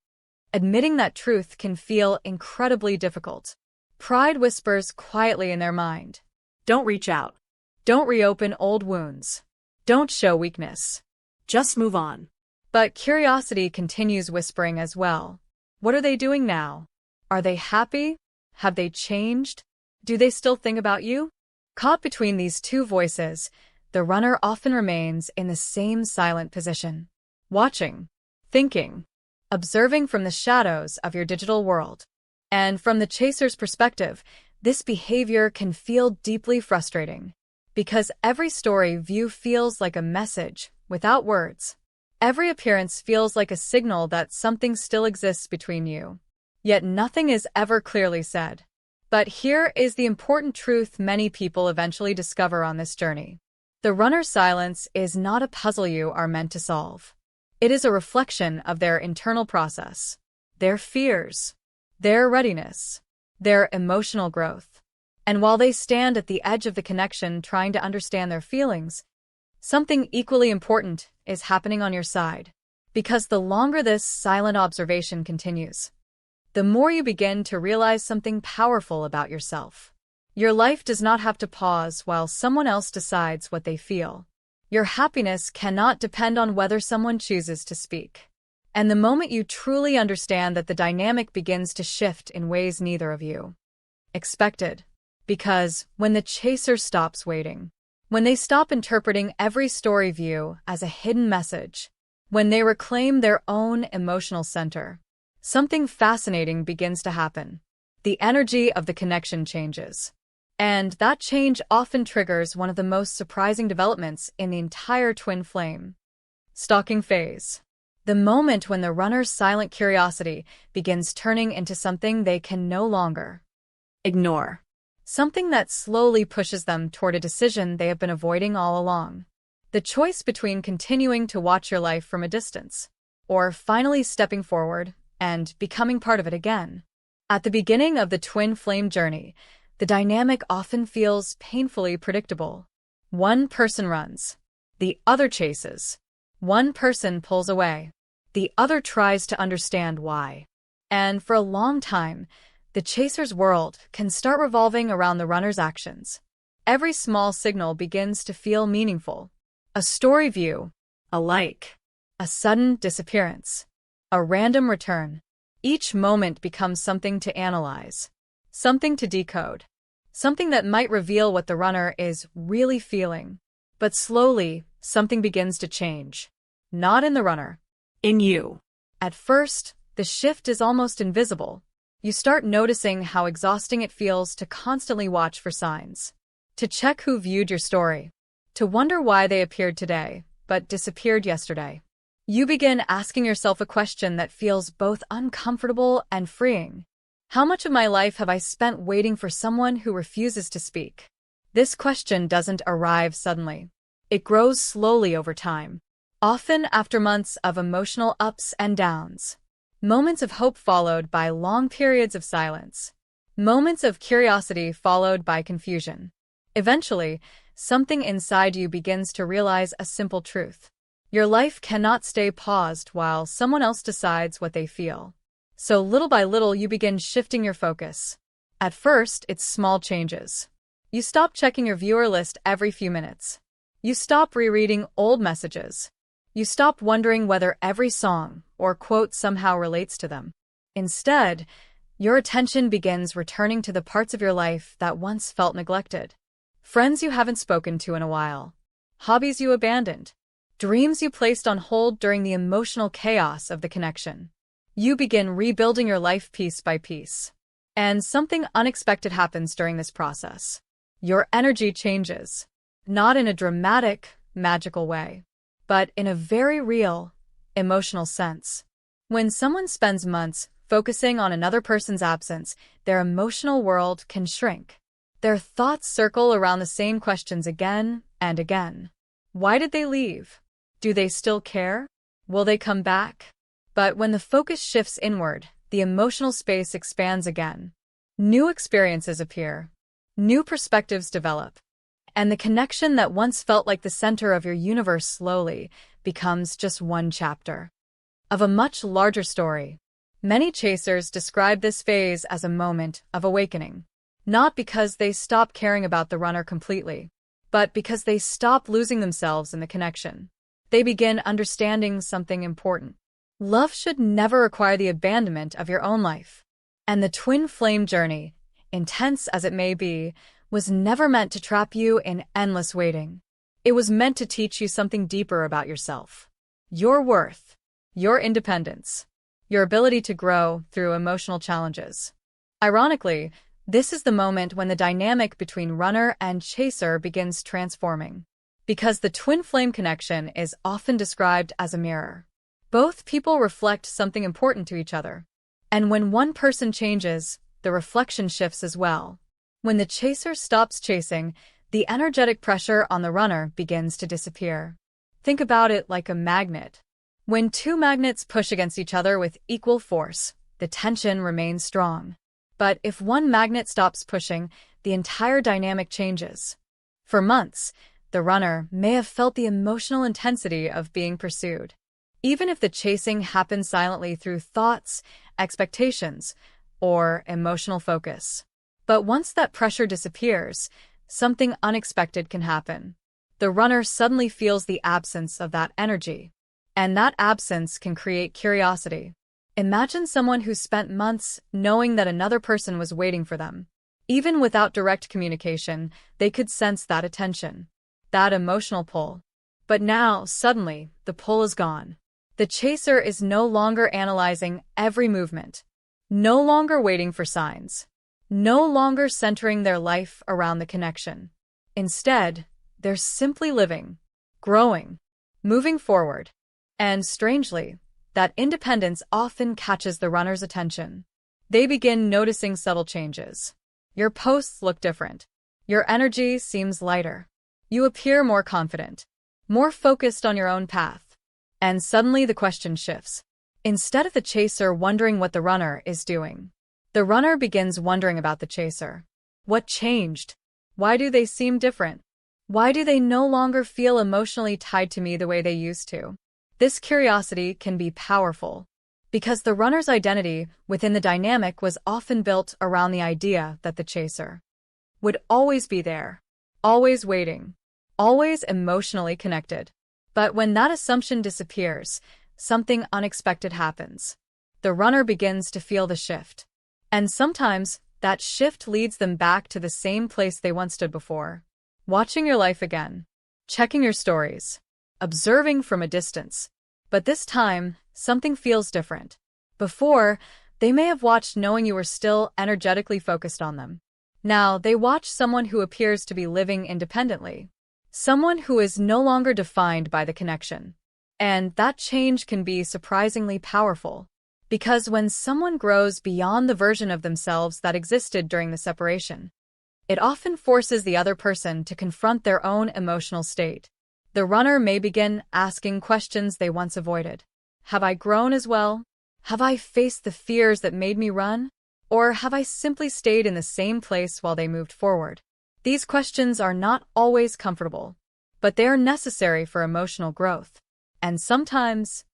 admitting that truth can feel incredibly difficult. Pride whispers quietly in their mind. Don't reach out. Don't reopen old wounds. Don't show weakness. Just move on. But curiosity continues whispering as well. What are they doing now? Are they happy? Have they changed? Do they still think about you? Caught between these two voices, the runner often remains in the same silent position. Watching, thinking, observing from the shadows of your digital world. And from the chaser's perspective, this behavior can feel deeply frustrating. Because every story view feels like a message, without words. Every appearance feels like a signal that something still exists between you. Yet nothing is ever clearly said. But here is the important truth many people eventually discover on this journey. The runner's silence is not a puzzle you are meant to solve. It is a reflection of their internal process, their fears, their readiness, their emotional growth. And while they stand at the edge of the connection trying to understand their feelings, something equally important is happening on your side. Because the longer this silent observation continues, the more you begin to realize something powerful about yourself. Your life does not have to pause while someone else decides what they feel. Your happiness cannot depend on whether someone chooses to speak. And the moment you truly understand that, the dynamic begins to shift in ways neither of you expected. Because when the chaser stops waiting, when they stop interpreting every story view as a hidden message, when they reclaim their own emotional center, something fascinating begins to happen. The energy of the connection changes. And that change often triggers one of the most surprising developments in the entire twin flame stalking phase. The moment when the runner's silent curiosity begins turning into something they can no longer Ignore. Something that slowly pushes them toward a decision they have been avoiding all along. The choice between continuing to watch your life from a distance, or finally stepping forward and becoming part of it again. At the beginning of the twin flame journey, the dynamic often feels painfully predictable. One person runs, the other chases. One person pulls away, the other tries to understand why. And for a long time, the chaser's world can start revolving around the runner's actions. Every small signal begins to feel meaningful. A story view, a like, a sudden disappearance, a random return. Each moment becomes something to analyze, something to decode, something that might reveal what the runner is really feeling. But slowly, something begins to change. Not in the runner. In you. At first, the shift is almost invisible. You start noticing how exhausting it feels to constantly watch for signs, to check who viewed your story, to wonder why they appeared today, but disappeared yesterday. You begin asking yourself a question that feels both uncomfortable and freeing. How much of my life have I spent waiting for someone who refuses to speak? This question doesn't arrive suddenly. It grows slowly over time, often after months of emotional ups and downs. Moments of hope followed by long periods of silence. Moments of curiosity followed by confusion. Eventually, something inside you begins to realize a simple truth. Your life cannot stay paused while someone else decides what they feel. So little by little, you begin shifting your focus. At first, it's small changes. You stop checking your viewer list every few minutes. You stop rereading old messages. You stop wondering whether every song or quote somehow relates to them. Instead, your attention begins returning to the parts of your life that once felt neglected. Friends you haven't spoken to in a while. Hobbies you abandoned. Dreams you placed on hold during the emotional chaos of the connection. You begin rebuilding your life piece by piece. And something unexpected happens during this process. Your energy changes. Not in a dramatic, magical way, but in a very real, emotional sense. When someone spends months focusing on another person's absence, their emotional world can shrink. Their thoughts circle around the same questions again and again. Why did they leave? Do they still care? Will they come back? But when the focus shifts inward, the emotional space expands again. New experiences appear. New perspectives develop. And the connection that once felt like the center of your universe slowly becomes just one chapter of a much larger story. Many chasers describe this phase as a moment of awakening, not because they stop caring about the runner completely, but because they stop losing themselves in the connection. They begin understanding something important. Love should never require the abandonment of your own life. And the twin flame journey, intense as it may be, was never meant to trap you in endless waiting. It was meant to teach you something deeper about yourself. Your worth, your independence, your ability to grow through emotional challenges. Ironically, this is the moment when the dynamic between runner and chaser begins transforming. Because the twin flame connection is often described as a mirror. Both people reflect something important to each other. And when one person changes, the reflection shifts as well. When the chaser stops chasing, the energetic pressure on the runner begins to disappear. Think about it like a magnet. When two magnets push against each other with equal force, the tension remains strong. But if one magnet stops pushing, the entire dynamic changes. For months, the runner may have felt the emotional intensity of being pursued. Even if the chasing happened silently through thoughts, expectations, or emotional focus. But once that pressure disappears, something unexpected can happen. The runner suddenly feels the absence of that energy. And that absence can create curiosity. Imagine someone who spent months knowing that another person was waiting for them. Even without direct communication, they could sense that attention, that emotional pull. But now, suddenly, the pull is gone. The chaser is no longer analyzing every movement, no longer waiting for signs, no longer centering their life around the connection. Instead, they're simply living, growing, moving forward. And strangely, that independence often catches the runner's attention. They begin noticing subtle changes. Your posts look different. Your energy seems lighter. You appear more confident, more focused on your own path. And suddenly the question shifts. Instead of the chaser wondering what the runner is doing, the runner begins wondering about the chaser. What changed? Why do they seem different? Why do they no longer feel emotionally tied to me the way they used to? This curiosity can be powerful, because the runner's identity within the dynamic was often built around the idea that the chaser would always be there, always waiting, always emotionally connected. But when that assumption disappears, something unexpected happens. The runner begins to feel the shift. And sometimes, that shift leads them back to the same place they once stood before. Watching your life again. Checking your stories. Observing from a distance. But this time, something feels different. Before, they may have watched knowing you were still energetically focused on them. Now, they watch someone who appears to be living independently. Someone who is no longer defined by the connection. And that change can be surprisingly powerful. Because when someone grows beyond the version of themselves that existed during the separation, it often forces the other person to confront their own emotional state. The runner may begin asking questions they once avoided. Have I grown as well? Have I faced the fears that made me run? Or have I simply stayed in the same place while they moved forward? These questions are not always comfortable, but they are necessary for emotional growth. And sometimes,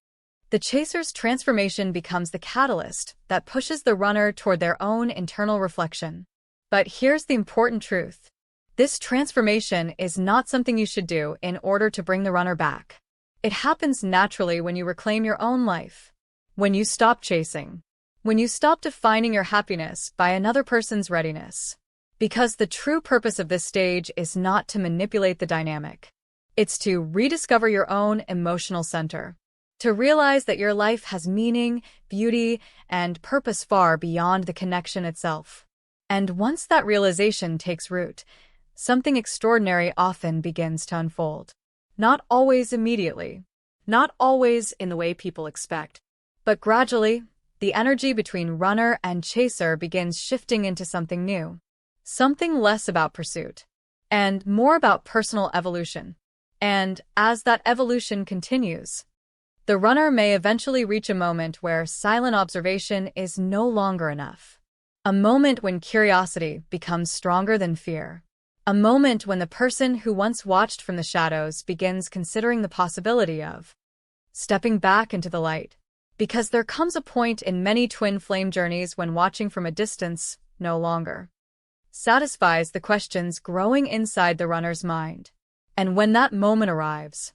the chaser's transformation becomes the catalyst that pushes the runner toward their own internal reflection. But here's the important truth. This transformation is not something you should do in order to bring the runner back. It happens naturally when you reclaim your own life, when you stop chasing, when you stop defining your happiness by another person's readiness. Because the true purpose of this stage is not to manipulate the dynamic. It's to rediscover your own emotional center, to realize that your life has meaning, beauty, and purpose far beyond the connection itself. And once that realization takes root, something extraordinary often begins to unfold. Not always immediately, not always in the way people expect, but gradually, the energy between runner and chaser begins shifting into something new. Something less about pursuit, and more about personal evolution. And as that evolution continues, the runner may eventually reach a moment where silent observation is no longer enough. A moment when curiosity becomes stronger than fear. A moment when the person who once watched from the shadows begins considering the possibility of stepping back into the light. Because there comes a point in many twin flame journeys when watching from a distance no longer satisfies the questions growing inside the runner's mind. And when that moment arrives,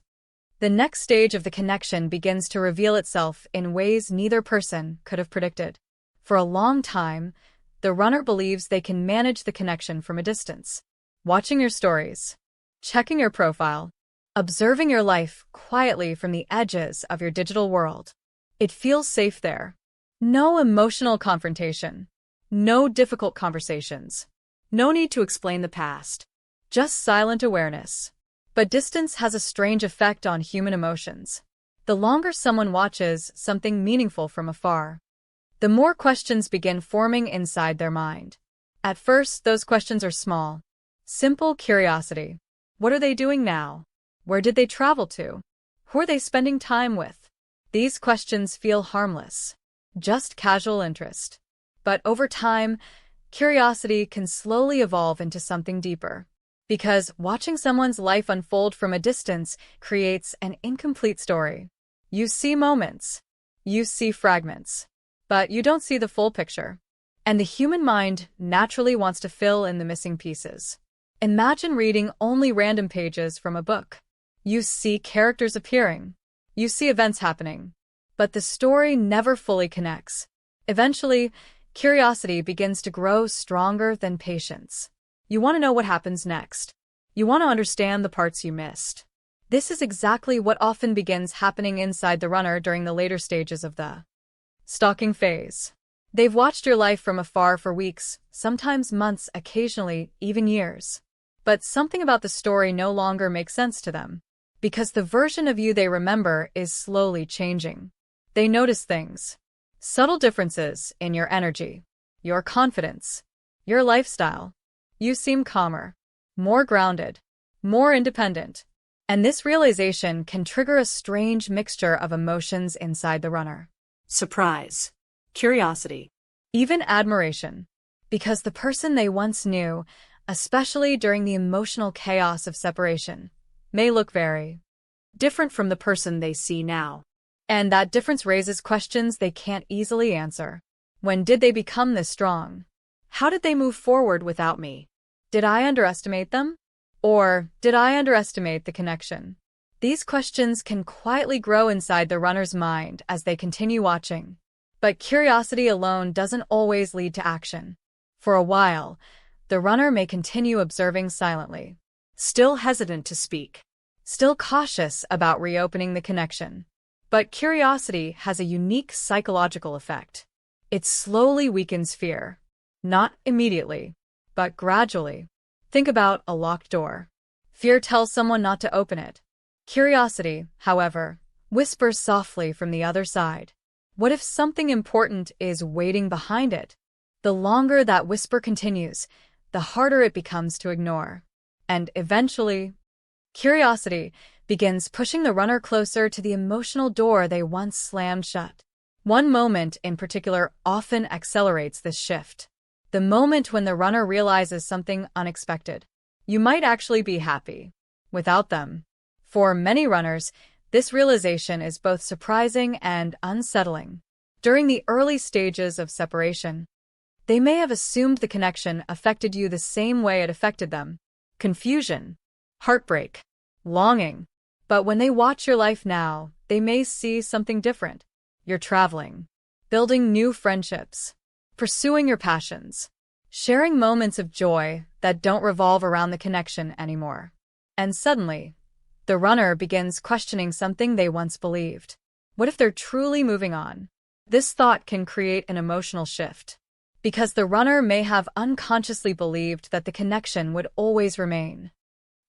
the next stage of the connection begins to reveal itself in ways neither person could have predicted. For a long time, the runner believes they can manage the connection from a distance. Watching your stories, checking your profile, observing your life quietly from the edges of your digital world. It feels safe there. No emotional confrontation. No difficult conversations. No need to explain the past. Just silent awareness. But distance has a strange effect on human emotions. The longer someone watches something meaningful from afar, the more questions begin forming inside their mind. At first, those questions are small. Simple curiosity. What are they doing now? Where did they travel to? Who are they spending time with? These questions feel harmless. Just casual interest. But over time, curiosity can slowly evolve into something deeper. Because watching someone's life unfold from a distance creates an incomplete story. You see moments. You see fragments. But you don't see the full picture. And the human mind naturally wants to fill in the missing pieces. Imagine reading only random pages from a book. You see characters appearing. You see events happening. But the story never fully connects. Eventually, curiosity begins to grow stronger than patience. You want to know what happens next. You want to understand the parts you missed. This is exactly what often begins happening inside the runner during the later stages of the stalking phase. They've watched your life from afar for weeks, sometimes months, occasionally even years. But something about the story no longer makes sense to them. Because the version of you they remember is slowly changing. They notice things. Subtle differences in your energy, your confidence, your lifestyle. You seem calmer, more grounded, more independent. And this realization can trigger a strange mixture of emotions inside the runner. Surprise. Curiosity. Even admiration. Because the person they once knew, especially during the emotional chaos of separation, may look very different from the person they see now. And that difference raises questions they can't easily answer. When did they become this strong? How did they move forward without me? Did I underestimate them? Or did I underestimate the connection? These questions can quietly grow inside the runner's mind as they continue watching. But curiosity alone doesn't always lead to action. For a while, the runner may continue observing silently, Still hesitant to speak. still cautious about reopening the connection. But curiosity has a unique psychological effect. It slowly weakens fear. Not immediately, but gradually. Think about a locked door. Fear tells someone not to open it. Curiosity, however, whispers softly from the other side. What if something important is waiting behind it? The longer that whisper continues, the harder it becomes to ignore. And eventually, curiosity begins pushing the runner closer to the emotional door they once slammed shut. One moment in particular often accelerates this shift. The moment when the runner realizes something unexpected. You might actually be happy without them. For many runners, this realization is both surprising and unsettling. During the early stages of separation, they may have assumed the connection affected you the same way it affected them. Confusion, heartbreak, longing. But when they watch your life now, they may see something different. You're traveling, building new friendships, pursuing your passions, sharing moments of joy that don't revolve around the connection anymore. And suddenly, the runner begins questioning something they once believed. What if they're truly moving on? This thought can create an emotional shift, because the runner may have unconsciously believed that the connection would always remain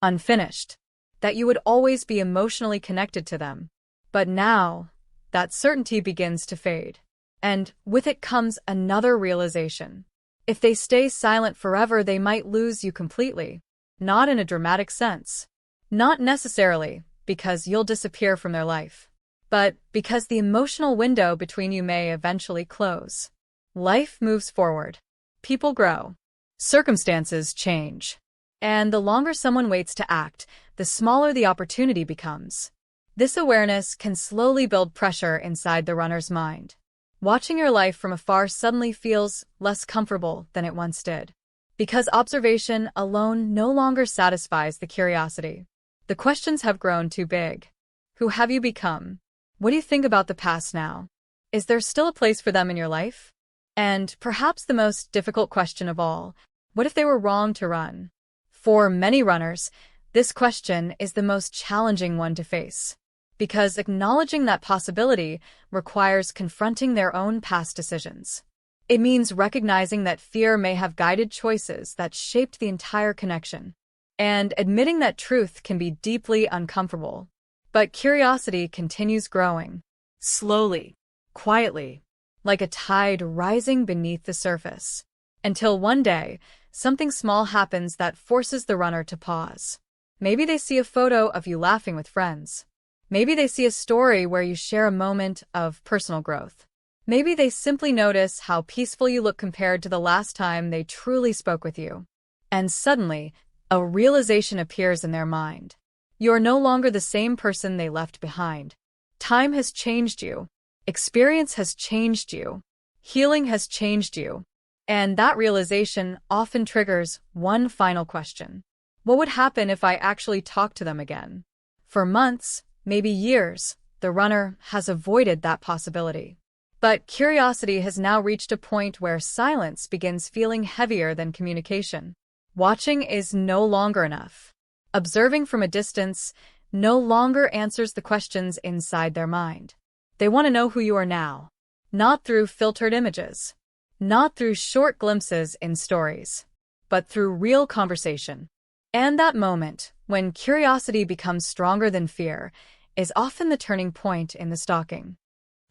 unfinished, that you would always be emotionally connected to them. But now, that certainty begins to fade. And with it comes another realization. If they stay silent forever, they might lose you completely. Not in a dramatic sense. Not necessarily because you'll disappear from their life, but because the emotional window between you may eventually close. Life moves forward. People grow. Circumstances change. And the longer someone waits to act, the smaller the opportunity becomes. This awareness can slowly build pressure inside the runner's mind. Watching your life from afar suddenly feels less comfortable than it once did. Because observation alone no longer satisfies the curiosity. The questions have grown too big. Who have you become? What do you think about the past now? Is there still a place for them in your life? And perhaps the most difficult question of all, what if they were wrong to run? For many runners, this question is the most challenging one to face. Because acknowledging that possibility requires confronting their own past decisions. It means recognizing that fear may have guided choices that shaped the entire connection. And admitting that truth can be deeply uncomfortable. But curiosity continues growing. Slowly, quietly, like a tide rising beneath the surface. Until one day, something small happens that forces the runner to pause. Maybe they see a photo of you laughing with friends. Maybe they see a story where you share a moment of personal growth. Maybe they simply notice how peaceful you look compared to the last time they truly spoke with you. And suddenly, a realization appears in their mind. You are no longer the same person they left behind. Time has changed you. Experience has changed you. Healing has changed you. And that realization often triggers one final question. What would happen if I actually talked to them again? For months, maybe years, the runner has avoided that possibility. But curiosity has now reached a point where silence begins feeling heavier than communication. Watching is no longer enough. Observing from a distance no longer answers the questions inside their mind. They want to know who you are now, not through filtered images, not through short glimpses in stories, but through real conversation. And that moment, when curiosity becomes stronger than fear, is often the turning point in the stalking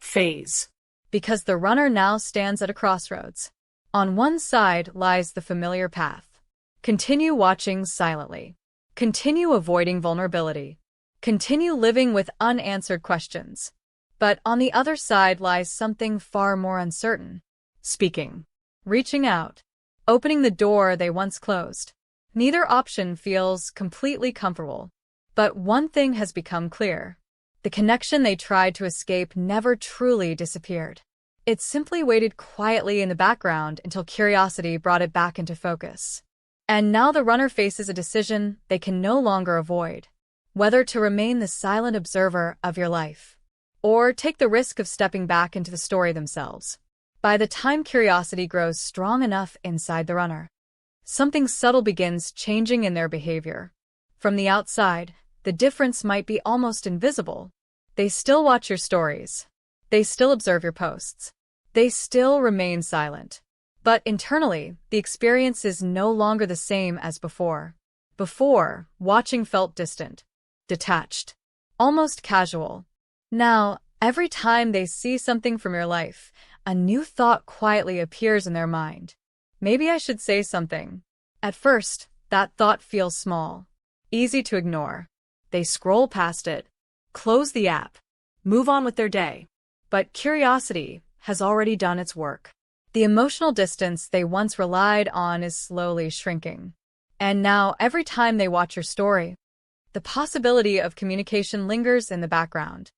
phase. Because the runner now stands at a crossroads. On one side lies the familiar path. Continue watching silently. Continue avoiding vulnerability. Continue living with unanswered questions. But on the other side lies something far more uncertain. Speaking. Reaching out. Opening the door they once closed. Neither option feels completely comfortable. But one thing has become clear. The connection they tried to escape never truly disappeared. It simply waited quietly in the background until curiosity brought it back into focus. And now the runner faces a decision they can no longer avoid. Whether to remain the silent observer of your life, or take the risk of stepping back into the story themselves. By the time curiosity grows strong enough inside the runner, something subtle begins changing in their behavior. From the outside, the difference might be almost invisible. They still watch your stories. They still observe your posts. They still remain silent. But internally, the experience is no longer the same as before. Before, watching felt distant, detached, almost casual. Now, every time they see something from your life, a new thought quietly appears in their mind. Maybe I should say something. At first, that thought feels small, easy to ignore. They scroll past it, close the app, move on with their day. But curiosity has already done its work. The emotional distance they once relied on is slowly shrinking. And now, every time they watch your story, the possibility of communication lingers in the background.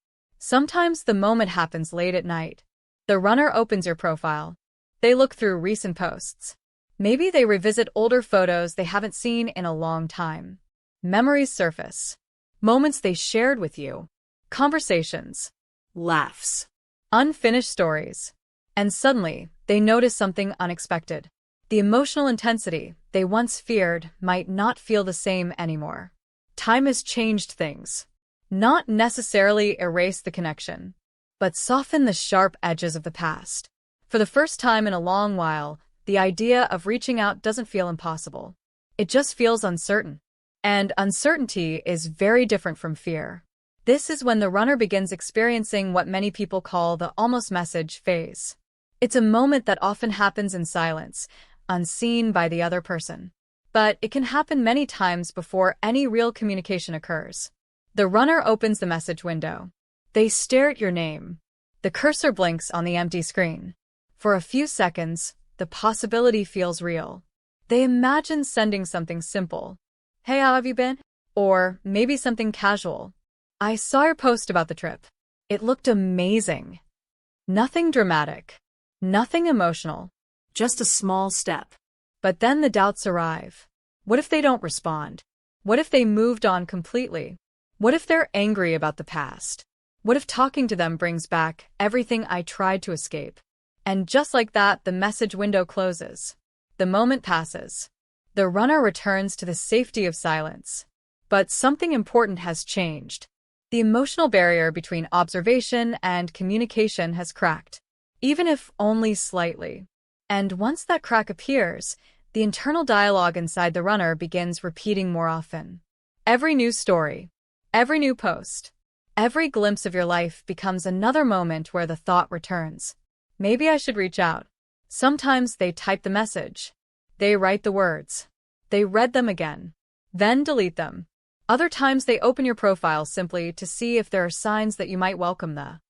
Sometimes the moment happens late at night. The runner opens your profile. They look through recent posts. Maybe they revisit older photos they haven't seen in a long time. Memories surface. Moments they shared with you. Conversations. Laughs. Unfinished stories. And suddenly, they notice something unexpected. The emotional intensity they once feared might not feel the same anymore. Time has changed things. Not necessarily erase the connection, but soften the sharp edges of the past. For the first time in a long while, the idea of reaching out doesn't feel impossible. It just feels uncertain. And uncertainty is very different from fear. This is when the runner begins experiencing what many people call the almost message phase. It's a moment that often happens in silence, unseen by the other person. But it can happen many times before any real communication occurs. The runner opens the message window. They stare at your name. The cursor blinks on the empty screen. For a few seconds, the possibility feels real. They imagine sending something simple. Hey, how have you been? Or maybe something casual. I saw your post about the trip. It looked amazing. Nothing dramatic. Nothing emotional. Just a small step. But then the doubts arrive. What if they don't respond? What if they moved on completely? What if they're angry about the past? What if talking to them brings back everything I tried to escape? And just like that, the message window closes. The moment passes. The runner returns to the safety of silence. But something important has changed. The emotional barrier between observation and communication has cracked, even if only slightly. And once that crack appears, the internal dialogue inside the runner begins repeating more often. Every new story, every new post, every glimpse of your life becomes another moment where the thought returns. Maybe I should reach out. Sometimes they type the message. They write the words. They read them again, then delete them. Other times they open your profile simply to see if there are signs that you might welcome the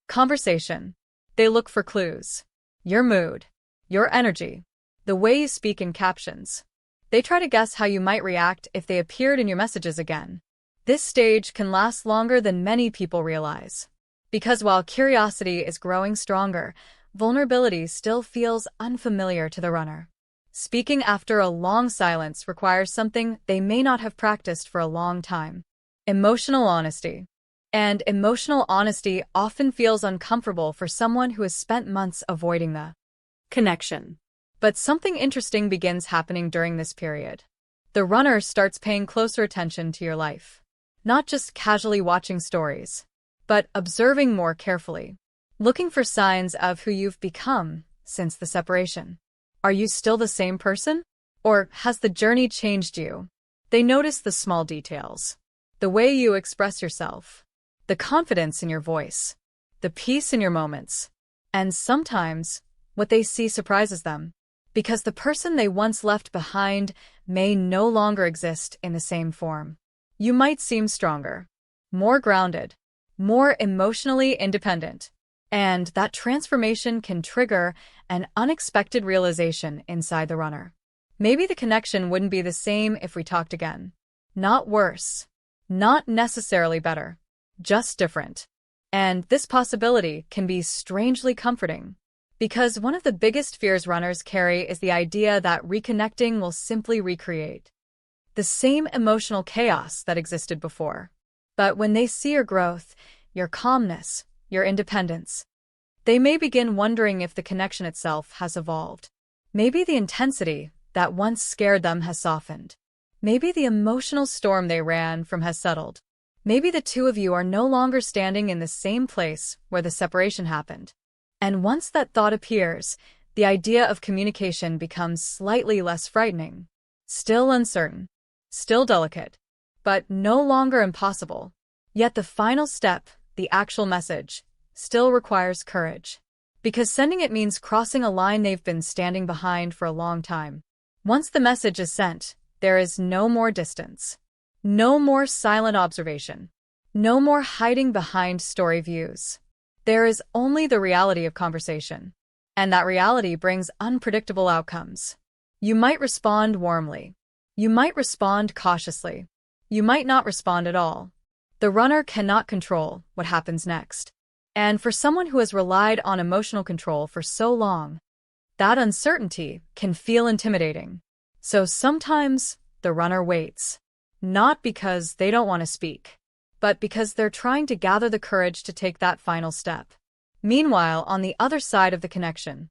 conversation. They look for clues. Your mood, your energy, the way you speak in captions. They try to guess how you might react if they appeared in your messages again. This stage can last longer than many people realize. Because while curiosity is growing stronger, vulnerability still feels unfamiliar to the runner. Speaking after a long silence requires something they may not have practiced for a long time. Emotional honesty. And emotional honesty often feels uncomfortable for someone who has spent months avoiding the connection. But something interesting begins happening during this period. The runner starts paying closer attention to your life. Not just casually watching stories, but observing more carefully. Looking for signs of who you've become since the separation. Are you still the same person? Or has the journey changed you? They notice the small details. The way you express yourself. The confidence in your voice. The peace in your moments. And sometimes, what they see surprises them. Because the person they once left behind may no longer exist in the same form. You might seem stronger, more grounded, more emotionally independent. And that transformation can trigger an unexpected realization inside the runner. Maybe the connection wouldn't be the same if we talked again. Not worse. Not necessarily better. Just different. And this possibility can be strangely comforting. Because one of the biggest fears runners carry is the idea that reconnecting will simply recreate the same emotional chaos that existed before. But when they see your growth, your calmness, your independence, they may begin wondering if the connection itself has evolved. Maybe the intensity that once scared them has softened. Maybe the emotional storm they ran from has settled. Maybe the two of you are no longer standing in the same place where the separation happened. And once that thought appears, the idea of communication becomes slightly less frightening. Still uncertain, still delicate, but no longer impossible. Yet the final step, the actual message, still requires courage. Because sending it means crossing a line they've been standing behind for a long time. Once the message is sent, there is no more distance. No more silent observation. No more hiding behind story views. There is only the reality of conversation. And that reality brings unpredictable outcomes. You might respond warmly. You might respond cautiously. You might not respond at all. The runner cannot control what happens next. And for someone who has relied on emotional control for so long, that uncertainty can feel intimidating. So sometimes the runner waits. Not because they don't want to speak, but because they're trying to gather the courage to take that final step. Meanwhile, on the other side of the connection,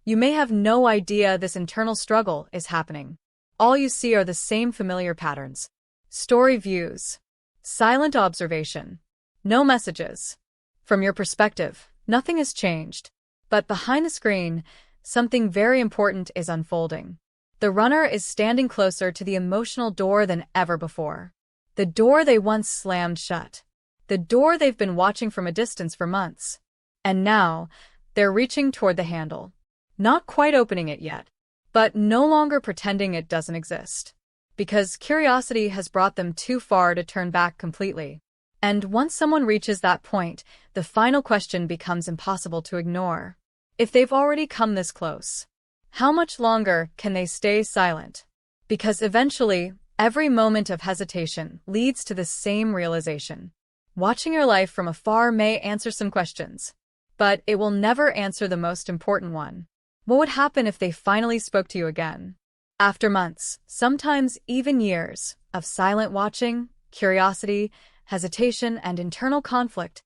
you may have no idea this internal struggle is happening. All you see are the same familiar patterns. Story views. Silent observation. No messages. From your perspective, nothing has changed. But behind the screen, something very important is unfolding. The runner is standing closer to the emotional door than ever before. The door they once slammed shut. The door they've been watching from a distance for months. And now, they're reaching toward the handle. Not quite opening it yet, but no longer pretending it doesn't exist. Because curiosity has brought them too far to turn back completely. And once someone reaches that point, the final question becomes impossible to ignore. If they've already come this close, how much longer can they stay silent? Because eventually, every moment of hesitation leads to the same realization. Watching your life from afar may answer some questions, but it will never answer the most important one. What would happen if they finally spoke to you again? After months, sometimes even years, of silent watching, curiosity, hesitation, and internal conflict,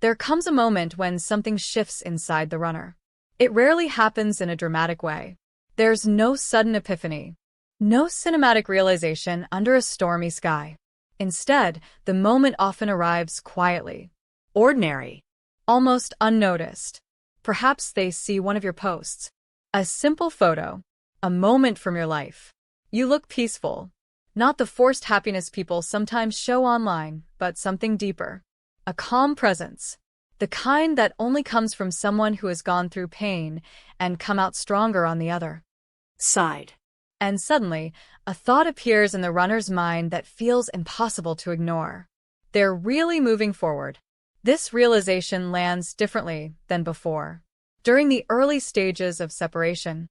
there comes a moment when something shifts inside the runner. It rarely happens in a dramatic way. There's no sudden epiphany, no cinematic realization under a stormy sky. Instead, the moment often arrives quietly, ordinary, almost unnoticed. Perhaps they see one of your posts, a simple photo, a moment from your life. You look peaceful, not the forced happiness people sometimes show online, but something deeper, a calm presence. The kind that only comes from someone who has gone through pain and come out stronger on the other side. And suddenly, a thought appears in the runner's mind that feels impossible to ignore. They're really moving forward. This realization lands differently than before. During the early stages of separation,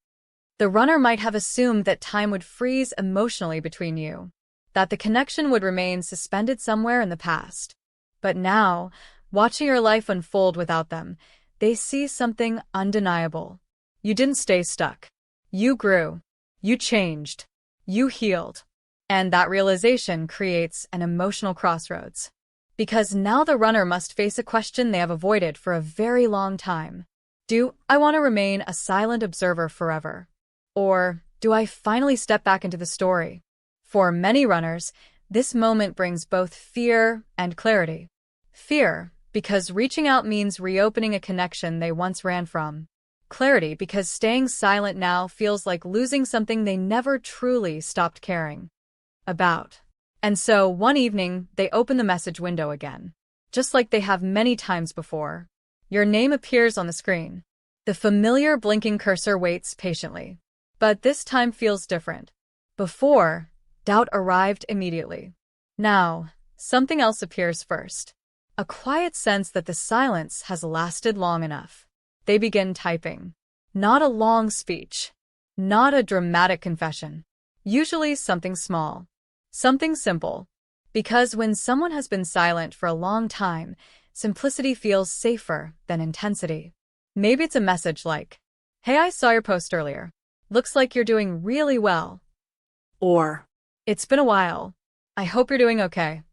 the runner might have assumed that time would freeze emotionally between you, that the connection would remain suspended somewhere in the past. But now, watching your life unfold without them, they see something undeniable. You didn't stay stuck. You grew. You changed. You healed. And that realization creates an emotional crossroads. Because now the runner must face a question they have avoided for a very long time. Do I want to remain a silent observer forever? Or do I finally step back into the story? For many runners, this moment brings both fear and clarity. Fear, because reaching out means reopening a connection they once ran from. Clarity, because staying silent now feels like losing something they never truly stopped caring about. And so, one evening, they open the message window again. Just like they have many times before. Your name appears on the screen. The familiar blinking cursor waits patiently. But this time feels different. Before, doubt arrived immediately. Now, something else appears first. A quiet sense that the silence has lasted long enough. They begin typing. Not a long speech. Not a dramatic confession. Usually something small. Something simple. Because when someone has been silent for a long time, simplicity feels safer than intensity. Maybe it's a message like, "Hey, I saw your post earlier. Looks like you're doing really well." Or, "It's been a while. I hope you're doing okay."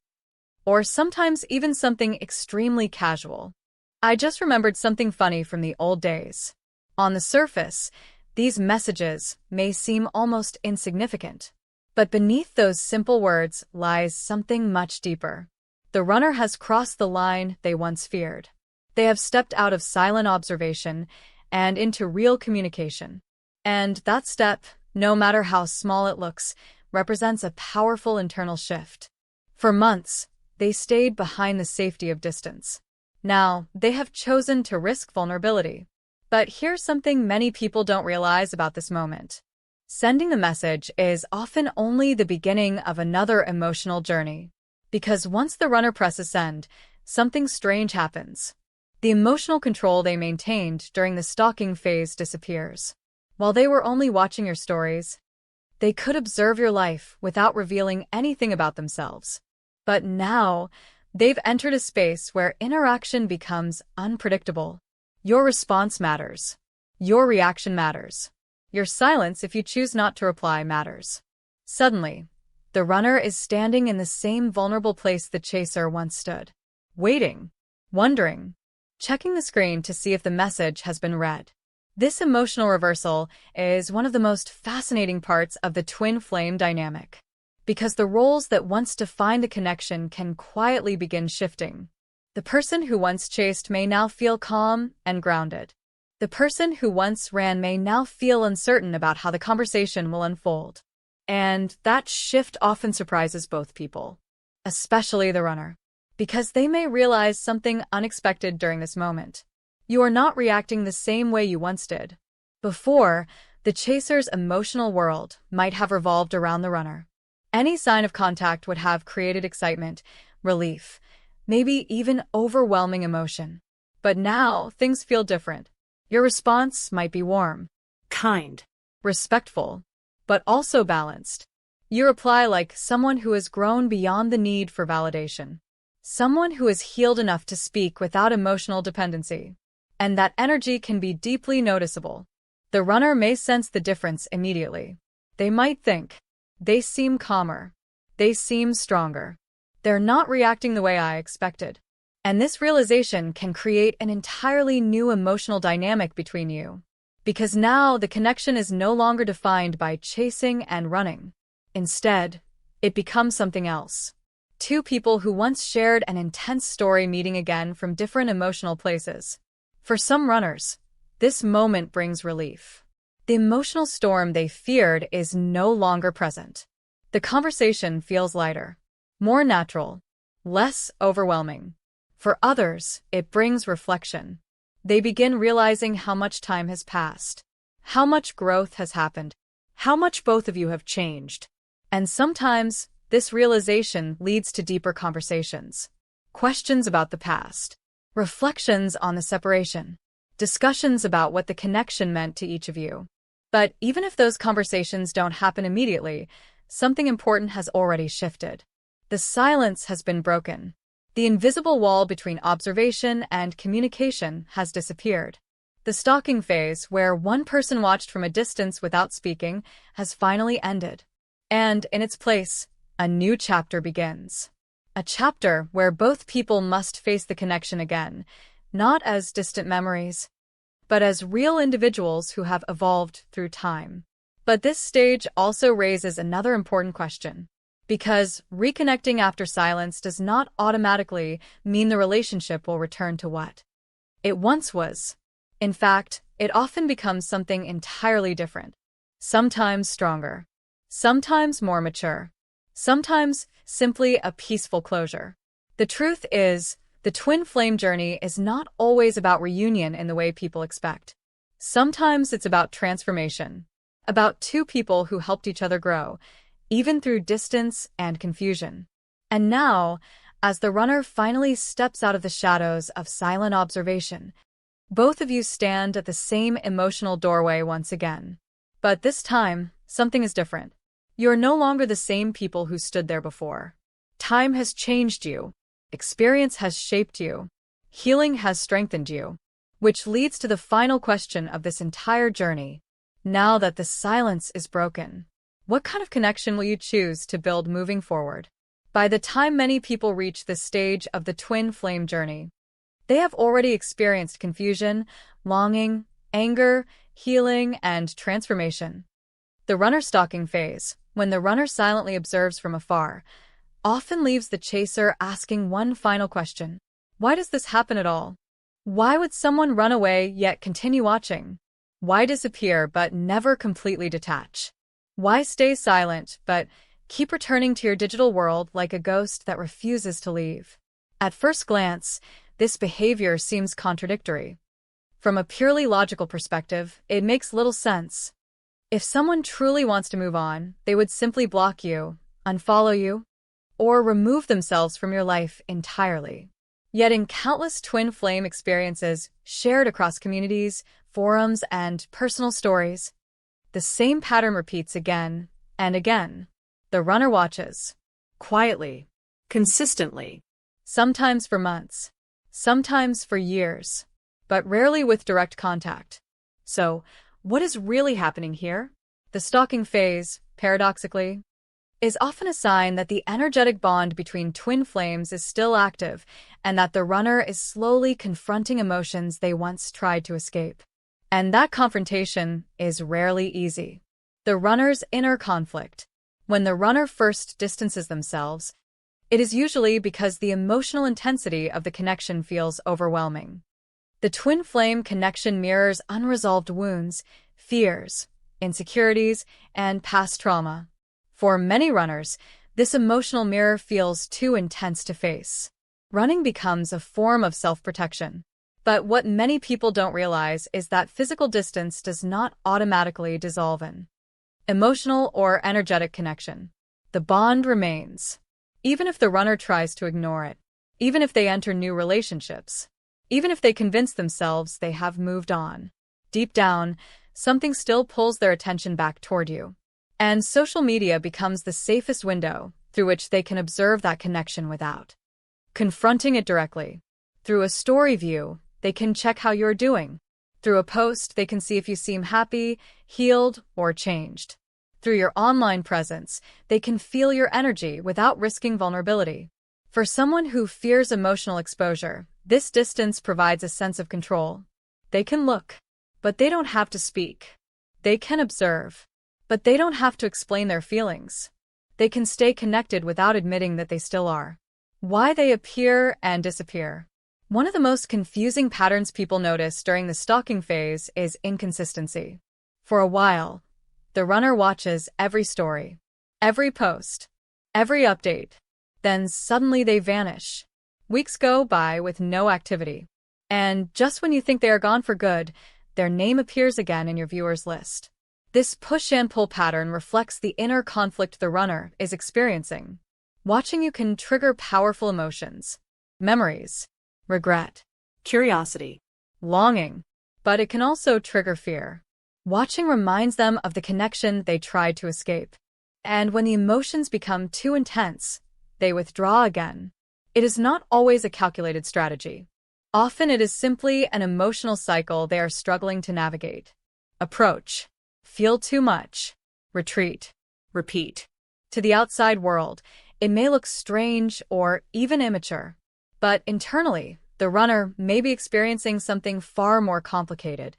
Or sometimes even something extremely casual. "I just remembered something funny from the old days." On the surface, these messages may seem almost insignificant. But beneath those simple words lies something much deeper. The runner has crossed the line they once feared. They have stepped out of silent observation and into real communication. And that step, no matter how small it looks, represents a powerful internal shift. For months, they stayed behind the safety of distance. Now, they have chosen to risk vulnerability. But here's something many people don't realize about this moment. Sending the message is often only the beginning of another emotional journey. Because once the runner presses send, something strange happens. The emotional control they maintained during the stalking phase disappears. While they were only watching your stories, they could observe your life without revealing anything about themselves. But now, they've entered a space where interaction becomes unpredictable. Your response matters. Your reaction matters. Your silence, if you choose not to reply, matters. Suddenly, the runner is standing in the same vulnerable place the chaser once stood. Waiting, wondering, checking the screen to see if the message has been read. This emotional reversal is one of the most fascinating parts of the twin flame dynamic, because the roles that once defined the connection can quietly begin shifting. The person who once chased may now feel calm and grounded. The person who once ran may now feel uncertain about how the conversation will unfold. And that shift often surprises both people, especially the runner, because they may realize something unexpected during this moment. You are not reacting the same way you once did. Before, the chaser's emotional world might have revolved around the runner. Any sign of contact would have created excitement, relief, maybe even overwhelming emotion. But now, things feel different. Your response might be warm, Kind. respectful, but also balanced. You reply like someone who has grown beyond the need for validation. Someone who is healed enough to speak without emotional dependency. And that energy can be deeply noticeable. The runner may sense the difference immediately. They might think, they seem calmer. They seem stronger. They're not reacting the way I expected. And this realization can create an entirely new emotional dynamic between you. Because now the connection is no longer defined by chasing and running. Instead, it becomes something else. Two people who once shared an intense story meeting again from different emotional places. For some runners, this moment brings relief. The emotional storm they feared is no longer present. The conversation feels lighter, more natural, less overwhelming. For others, it brings reflection. They begin realizing how much time has passed, how much growth has happened, how much both of you have changed. And sometimes, this realization leads to deeper conversations. Questions about the past, reflections on the separation, discussions about what the connection meant to each of you. But even if those conversations don't happen immediately, something important has already shifted. The silence has been broken. The invisible wall between observation and communication has disappeared. The stalking phase, where one person watched from a distance without speaking, has finally ended. And in its place, a new chapter begins. A chapter where both people must face the connection again, not as distant memories, but as real individuals who have evolved through time. But this stage also raises another important question, because reconnecting after silence does not automatically mean the relationship will return to what it once was. In fact, it often becomes something entirely different, sometimes stronger, sometimes more mature, sometimes simply a peaceful closure. The truth is, the twin flame journey is not always about reunion in the way people expect. Sometimes it's about transformation, about two people who helped each other grow, even through distance and confusion. And now, as the runner finally steps out of the shadows of silent observation, both of you stand at the same emotional doorway once again. But this time, something is different. You're no longer the same people who stood there before. Time has changed you. Experience has shaped you. Healing has strengthened you. Which leads to the final question of this entire journey. Now that the silence is broken, what kind of connection will you choose to build moving forward? By the time many people reach this stage of the twin flame journey, they have already experienced confusion, longing, anger, healing, and transformation. The runner stalking phase, when the runner silently observes from afar, often leaves the chaser asking one final question. Why does this happen at all? Why would someone run away yet continue watching? Why disappear but never completely detach? Why stay silent but keep returning to your digital world like a ghost that refuses to leave? At first glance, this behavior seems contradictory. From a purely logical perspective, it makes little sense. If someone truly wants to move on, they would simply block you, unfollow you, or remove themselves from your life entirely. Yet in countless twin flame experiences shared across communities, forums, and personal stories, the same pattern repeats again and again. The runner watches, Quietly. Consistently. sometimes for months, sometimes for years, but rarely with direct contact. So, what is really happening here? The stalking phase, paradoxically, is often a sign that the energetic bond between twin flames is still active and that the runner is slowly confronting emotions they once tried to escape. And that confrontation is rarely easy. The runner's inner conflict. When the runner first distances themselves, it is usually because the emotional intensity of the connection feels overwhelming. The twin flame connection mirrors unresolved wounds, fears, insecurities, and past trauma. For many runners, this emotional mirror feels too intense to face. Running becomes a form of self-protection. But what many people don't realize is that physical distance does not automatically dissolve an emotional or energetic connection. The bond remains, even if the runner tries to ignore it, even if they enter new relationships, even if they convince themselves they have moved on. Deep down, something still pulls their attention back toward you. And social media becomes the safest window through which they can observe that connection without confronting it directly. Through a story view, they can check how you're doing. Through a post, they can see if you seem happy, healed, or changed. Through your online presence, they can feel your energy without risking vulnerability. For someone who fears emotional exposure, this distance provides a sense of control. They can look, but they don't have to speak. They can observe, but they don't have to explain their feelings. They can stay connected without admitting that they still are. Why they appear and disappear. One of the most confusing patterns people notice during the stalking phase is inconsistency. For a while, the runner watches every story, every post, every update. Then suddenly they vanish. Weeks go by with no activity. And just when you think they are gone for good, their name appears again in your viewers list. This push and pull pattern reflects the inner conflict the runner is experiencing. Watching you can trigger powerful emotions, memories, regret, Curiosity. longing, but it can also trigger fear. Watching reminds them of the connection they tried to escape. And when the emotions become too intense, they withdraw again. It is not always a calculated strategy. Often it is simply an emotional cycle they are struggling to navigate. Approach. Feel too much. Retreat. Repeat. To the outside world, it may look strange or even immature. But internally, the runner may be experiencing something far more complicated.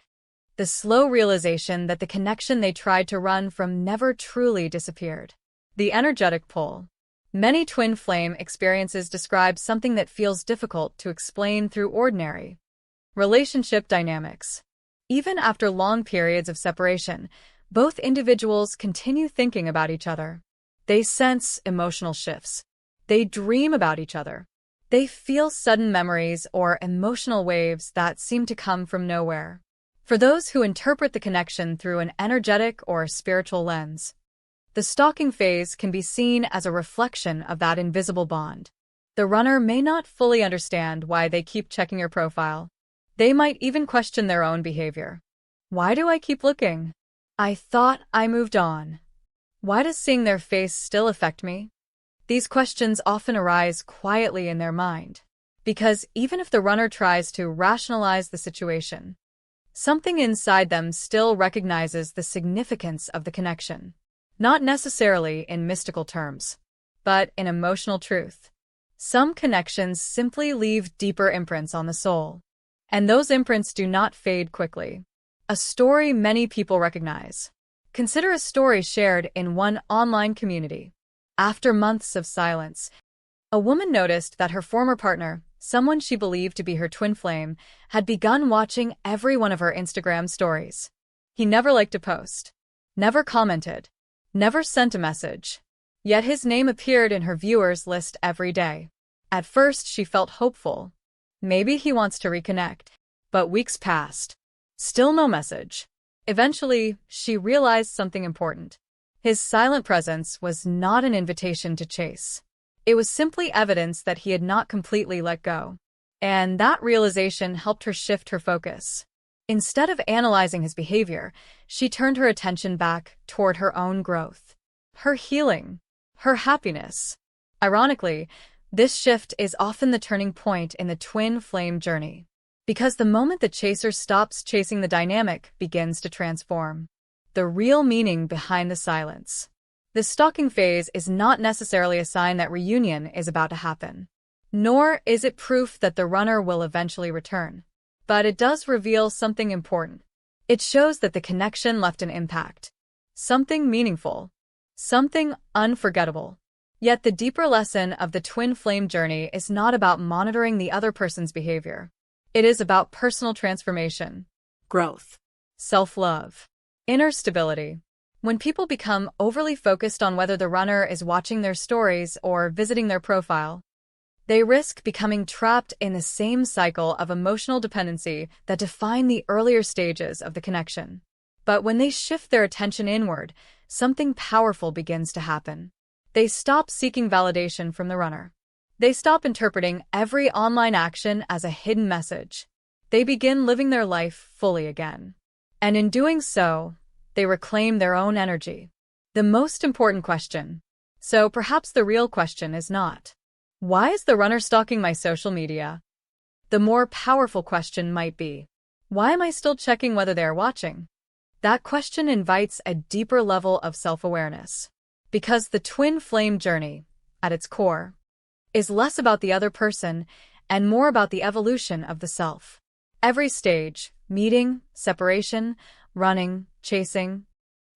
The slow realization that the connection they tried to run from never truly disappeared. The energetic pull. Many twin flame experiences describe something that feels difficult to explain through ordinary relationship dynamics. Even after long periods of separation, both individuals continue thinking about each other. They sense emotional shifts. They dream about each other. They feel sudden memories or emotional waves that seem to come from nowhere. For those who interpret the connection through an energetic or spiritual lens, the stalking phase can be seen as a reflection of that invisible bond. The runner may not fully understand why they keep checking your profile. They might even question their own behavior. Why do I keep looking? I thought I moved on. Why does seeing their face still affect me? These questions often arise quietly in their mind, because even if the runner tries to rationalize the situation, something inside them still recognizes the significance of the connection. Not necessarily in mystical terms, but in emotional truth. Some connections simply leave deeper imprints on the soul, and those imprints do not fade quickly. A story many people recognize. Consider a story shared in one online community. After months of silence, a woman noticed that her former partner, someone she believed to be her twin flame, had begun watching every one of her Instagram stories. He never liked a post, never commented, never sent a message. Yet his name appeared in her viewers list every day. At first, she felt hopeful. Maybe he wants to reconnect. But weeks passed. Still no message. Eventually, she realized something important. His silent presence was not an invitation to chase. It was simply evidence that he had not completely let go. And that realization helped her shift her focus. Instead of analyzing his behavior, she turned her attention back toward her own growth, her healing, her happiness. Ironically, this shift is often the turning point in the twin flame journey. Because the moment the chaser stops chasing, the dynamic begins to transform. The real meaning behind the silence. The stalking phase is not necessarily a sign that reunion is about to happen. Nor is it proof that the runner will eventually return. But it does reveal something important. It shows that the connection left an impact. Something meaningful. Something unforgettable. Yet the deeper lesson of the twin flame journey is not about monitoring the other person's behavior. It is about personal transformation, growth, self-love, inner stability. When people become overly focused on whether the runner is watching their stories or visiting their profile, they risk becoming trapped in the same cycle of emotional dependency that defined the earlier stages of the connection. But when they shift their attention inward, something powerful begins to happen. They stop seeking validation from the runner. They stop interpreting every online action as a hidden message. They begin living their life fully again. And in doing so, they reclaim their own energy. The most important question. So perhaps the real question is not, why is the runner stalking my social media? The more powerful question might be, why am I still checking whether they are watching? That question invites a deeper level of self-awareness. Because the twin flame journey, at its core, is less about the other person and more about the evolution of the self. Every stage, meeting, separation, running, chasing,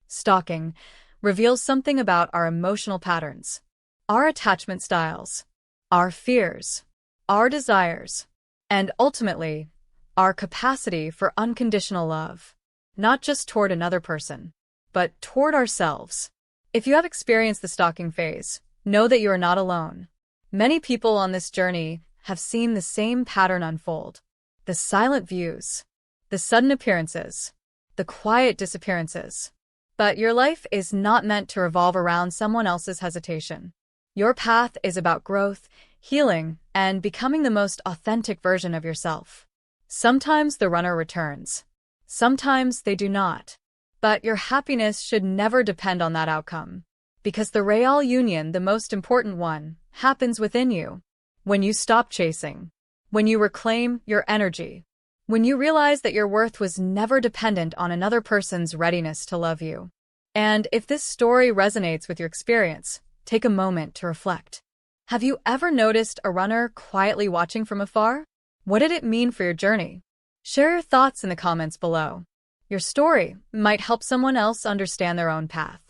stalking, reveals something about our emotional patterns, our attachment styles, our fears, our desires, and ultimately, our capacity for unconditional love, not just toward another person, but toward ourselves. If you have experienced the stalking phase, know that you are not alone. Many people on this journey have seen the same pattern unfold. The silent views, the sudden appearances, the quiet disappearances. But your life is not meant to revolve around someone else's hesitation. Your path is about growth, healing, and becoming the most authentic version of yourself. Sometimes the runner returns. Sometimes they do not. But your happiness should never depend on that outcome. Because the real union, the most important one, happens within you. When you stop chasing. When you reclaim your energy. When you realize that your worth was never dependent on another person's readiness to love you. And if this story resonates with your experience, take a moment to reflect. Have you ever noticed a runner quietly watching from afar? What did it mean for your journey? Share your thoughts in the comments below. Your story might help someone else understand their own path.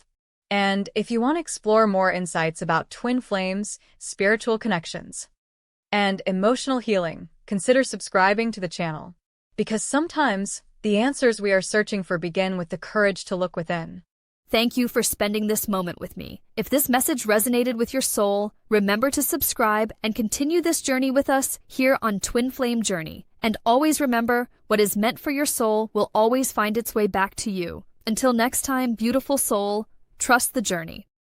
And if you want to explore more insights about twin flames, spiritual connections, and emotional healing, consider subscribing to the channel. Because sometimes, the answers we are searching for begin with the courage to look within. Thank you for spending this moment with me. If this message resonated with your soul, remember to subscribe and continue this journey with us here on Twin Flame Journey. And always remember, what is meant for your soul will always find its way back to you. Until next time, beautiful soul, trust the journey.